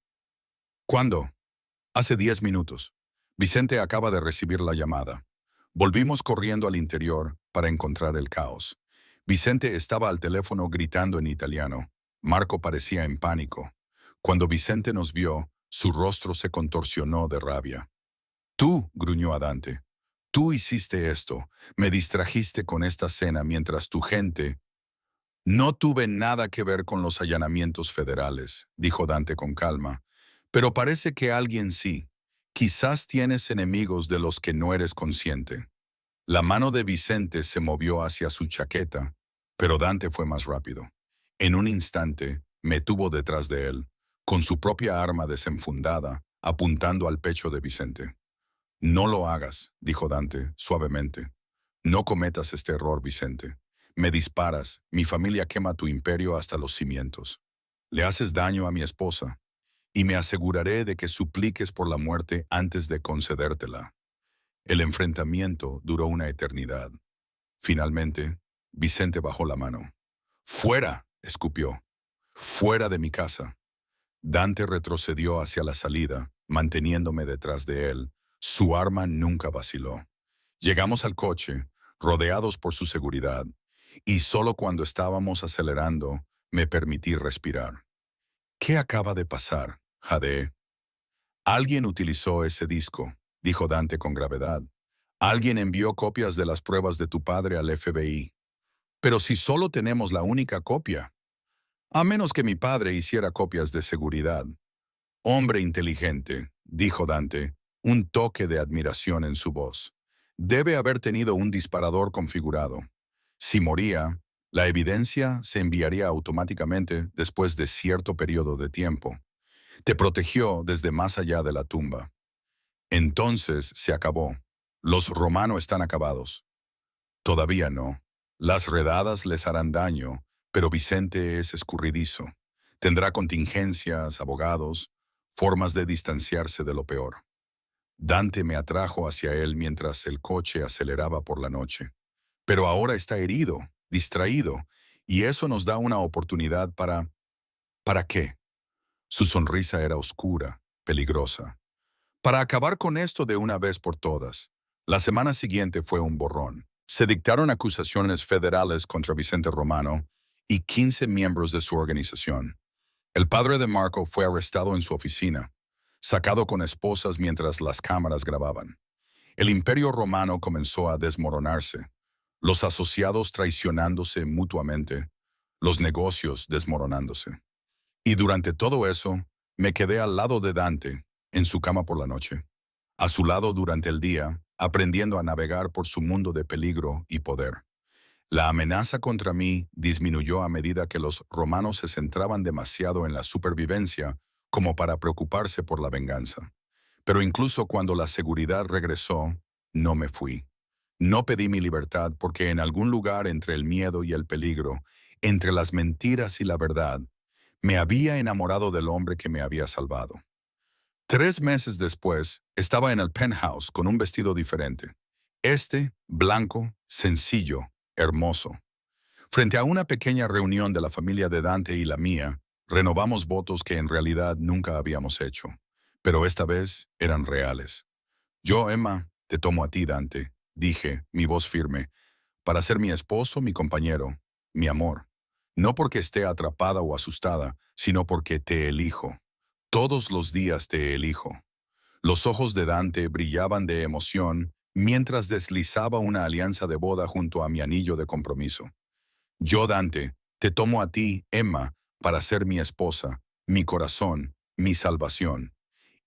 ¿Cuándo? Hace 10 minutos. Vicente acaba de recibir la llamada. Volvimos corriendo al interior para encontrar el caos. Vicente estaba al teléfono gritando en italiano. Marco parecía en pánico. Cuando Vicente nos vio, su rostro se contorsionó de rabia. Tú, gruñó a Dante. Tú hiciste esto. Me distrajiste con esta cena mientras tu gente... No tuve nada que ver con los allanamientos federales, dijo Dante con calma. Pero parece que alguien sí. Quizás tienes enemigos de los que no eres consciente. La mano de Vicente se movió hacia su chaqueta, pero Dante fue más rápido. En un instante, me tuvo detrás de él, con su propia arma desenfundada, apuntando al pecho de Vicente. No lo hagas, dijo Dante, suavemente. No cometas este error, Vicente. Me disparas, mi familia quema tu imperio hasta los cimientos. Le haces daño a mi esposa, y me aseguraré de que supliques por la muerte antes de concedértela. El enfrentamiento duró una eternidad. Finalmente, Vicente bajó la mano. ¡Fuera!, escupió. ¡Fuera de mi casa! Dante retrocedió hacia la salida, manteniéndome detrás de él. Su arma nunca vaciló. Llegamos al coche, rodeados por su seguridad, y solo cuando estábamos acelerando, me permití respirar. ¿Qué acaba de pasar, jadeé? Alguien utilizó ese disco, dijo Dante con gravedad. Alguien envió copias de las pruebas de tu padre al FBI. Pero si solo tenemos la única copia, a menos que mi padre hiciera copias de seguridad. Hombre inteligente, dijo Dante, un toque de admiración en su voz. Debe haber tenido un disparador configurado. Si moría, la evidencia se enviaría automáticamente después de cierto periodo de tiempo. Te protegió desde más allá de la tumba. Entonces se acabó. Los romanos están acabados. Todavía no. Las redadas les harán daño, pero Vicente es escurridizo. Tendrá contingencias, abogados, formas de distanciarse de lo peor. Dante me atrajo hacia él mientras el coche aceleraba por la noche. Pero ahora está herido, distraído, y eso nos da una oportunidad para... ¿Para qué? Su sonrisa era oscura, peligrosa. Para acabar con esto de una vez por todas. La semana siguiente fue un borrón. Se dictaron acusaciones federales contra Vicente Romano y 15 miembros de su organización. El padre de Marco fue arrestado en su oficina, sacado con esposas mientras las cámaras grababan. El imperio romano comenzó a desmoronarse, los asociados traicionándose mutuamente, los negocios desmoronándose. Y durante todo eso, me quedé al lado de Dante, en su cama por la noche, a su lado durante el día, aprendiendo a navegar por su mundo de peligro y poder. La amenaza contra mí disminuyó a medida que los romanos se centraban demasiado en la supervivencia como para preocuparse por la venganza. Pero incluso cuando la seguridad regresó, no me fui. No pedí mi libertad porque en algún lugar entre el miedo y el peligro, entre las mentiras y la verdad, me había enamorado del hombre que me había salvado. 3 meses después, estaba en el penthouse con un vestido diferente. Blanco, sencillo, hermoso. Frente a una pequeña reunión de la familia de Dante y la mía, renovamos votos que en realidad nunca habíamos hecho, pero esta vez eran reales. Yo, Emma, te tomo a ti, Dante, dije, mi voz firme, para ser mi esposo, mi compañero, mi amor. No porque esté atrapada o asustada, sino porque te elijo. Todos los días te elijo. Los ojos de Dante brillaban de emoción mientras deslizaba una alianza de boda junto a mi anillo de compromiso. Yo, Dante, te tomo a ti, Emma, para ser mi esposa, mi corazón, mi salvación.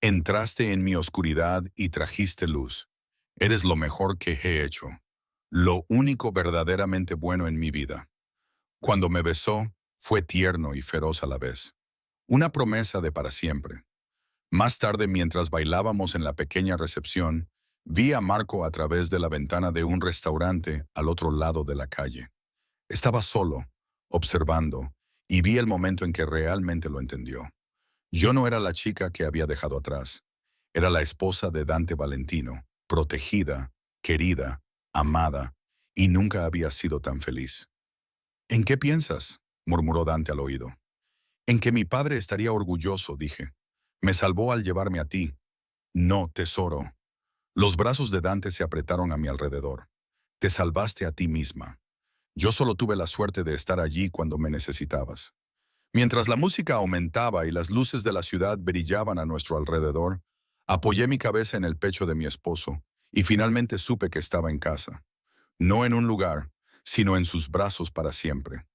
Entraste en mi oscuridad y trajiste luz. Eres lo mejor que he hecho, lo único verdaderamente bueno en mi vida. Cuando me besó, fue tierno y feroz a la vez. Una promesa de para siempre. Más tarde, mientras bailábamos en la pequeña recepción, vi a Marco a través de la ventana de un restaurante al otro lado de la calle. Estaba solo, observando, y vi el momento en que realmente lo entendió. Yo no era la chica que había dejado atrás. Era la esposa de Dante Valentino, protegida, querida, amada, y nunca había sido tan feliz. ¿En qué piensas?, murmuró Dante al oído. En que mi padre estaría orgulloso, dije. Me salvó al llevarme a ti. No, tesoro. Los brazos de Dante se apretaron a mi alrededor. Te salvaste a ti misma. Yo solo tuve la suerte de estar allí cuando me necesitabas. Mientras la música aumentaba y las luces de la ciudad brillaban a nuestro alrededor, apoyé mi cabeza en el pecho de mi esposo y finalmente supe que estaba en casa. No en un lugar, sino en sus brazos para siempre.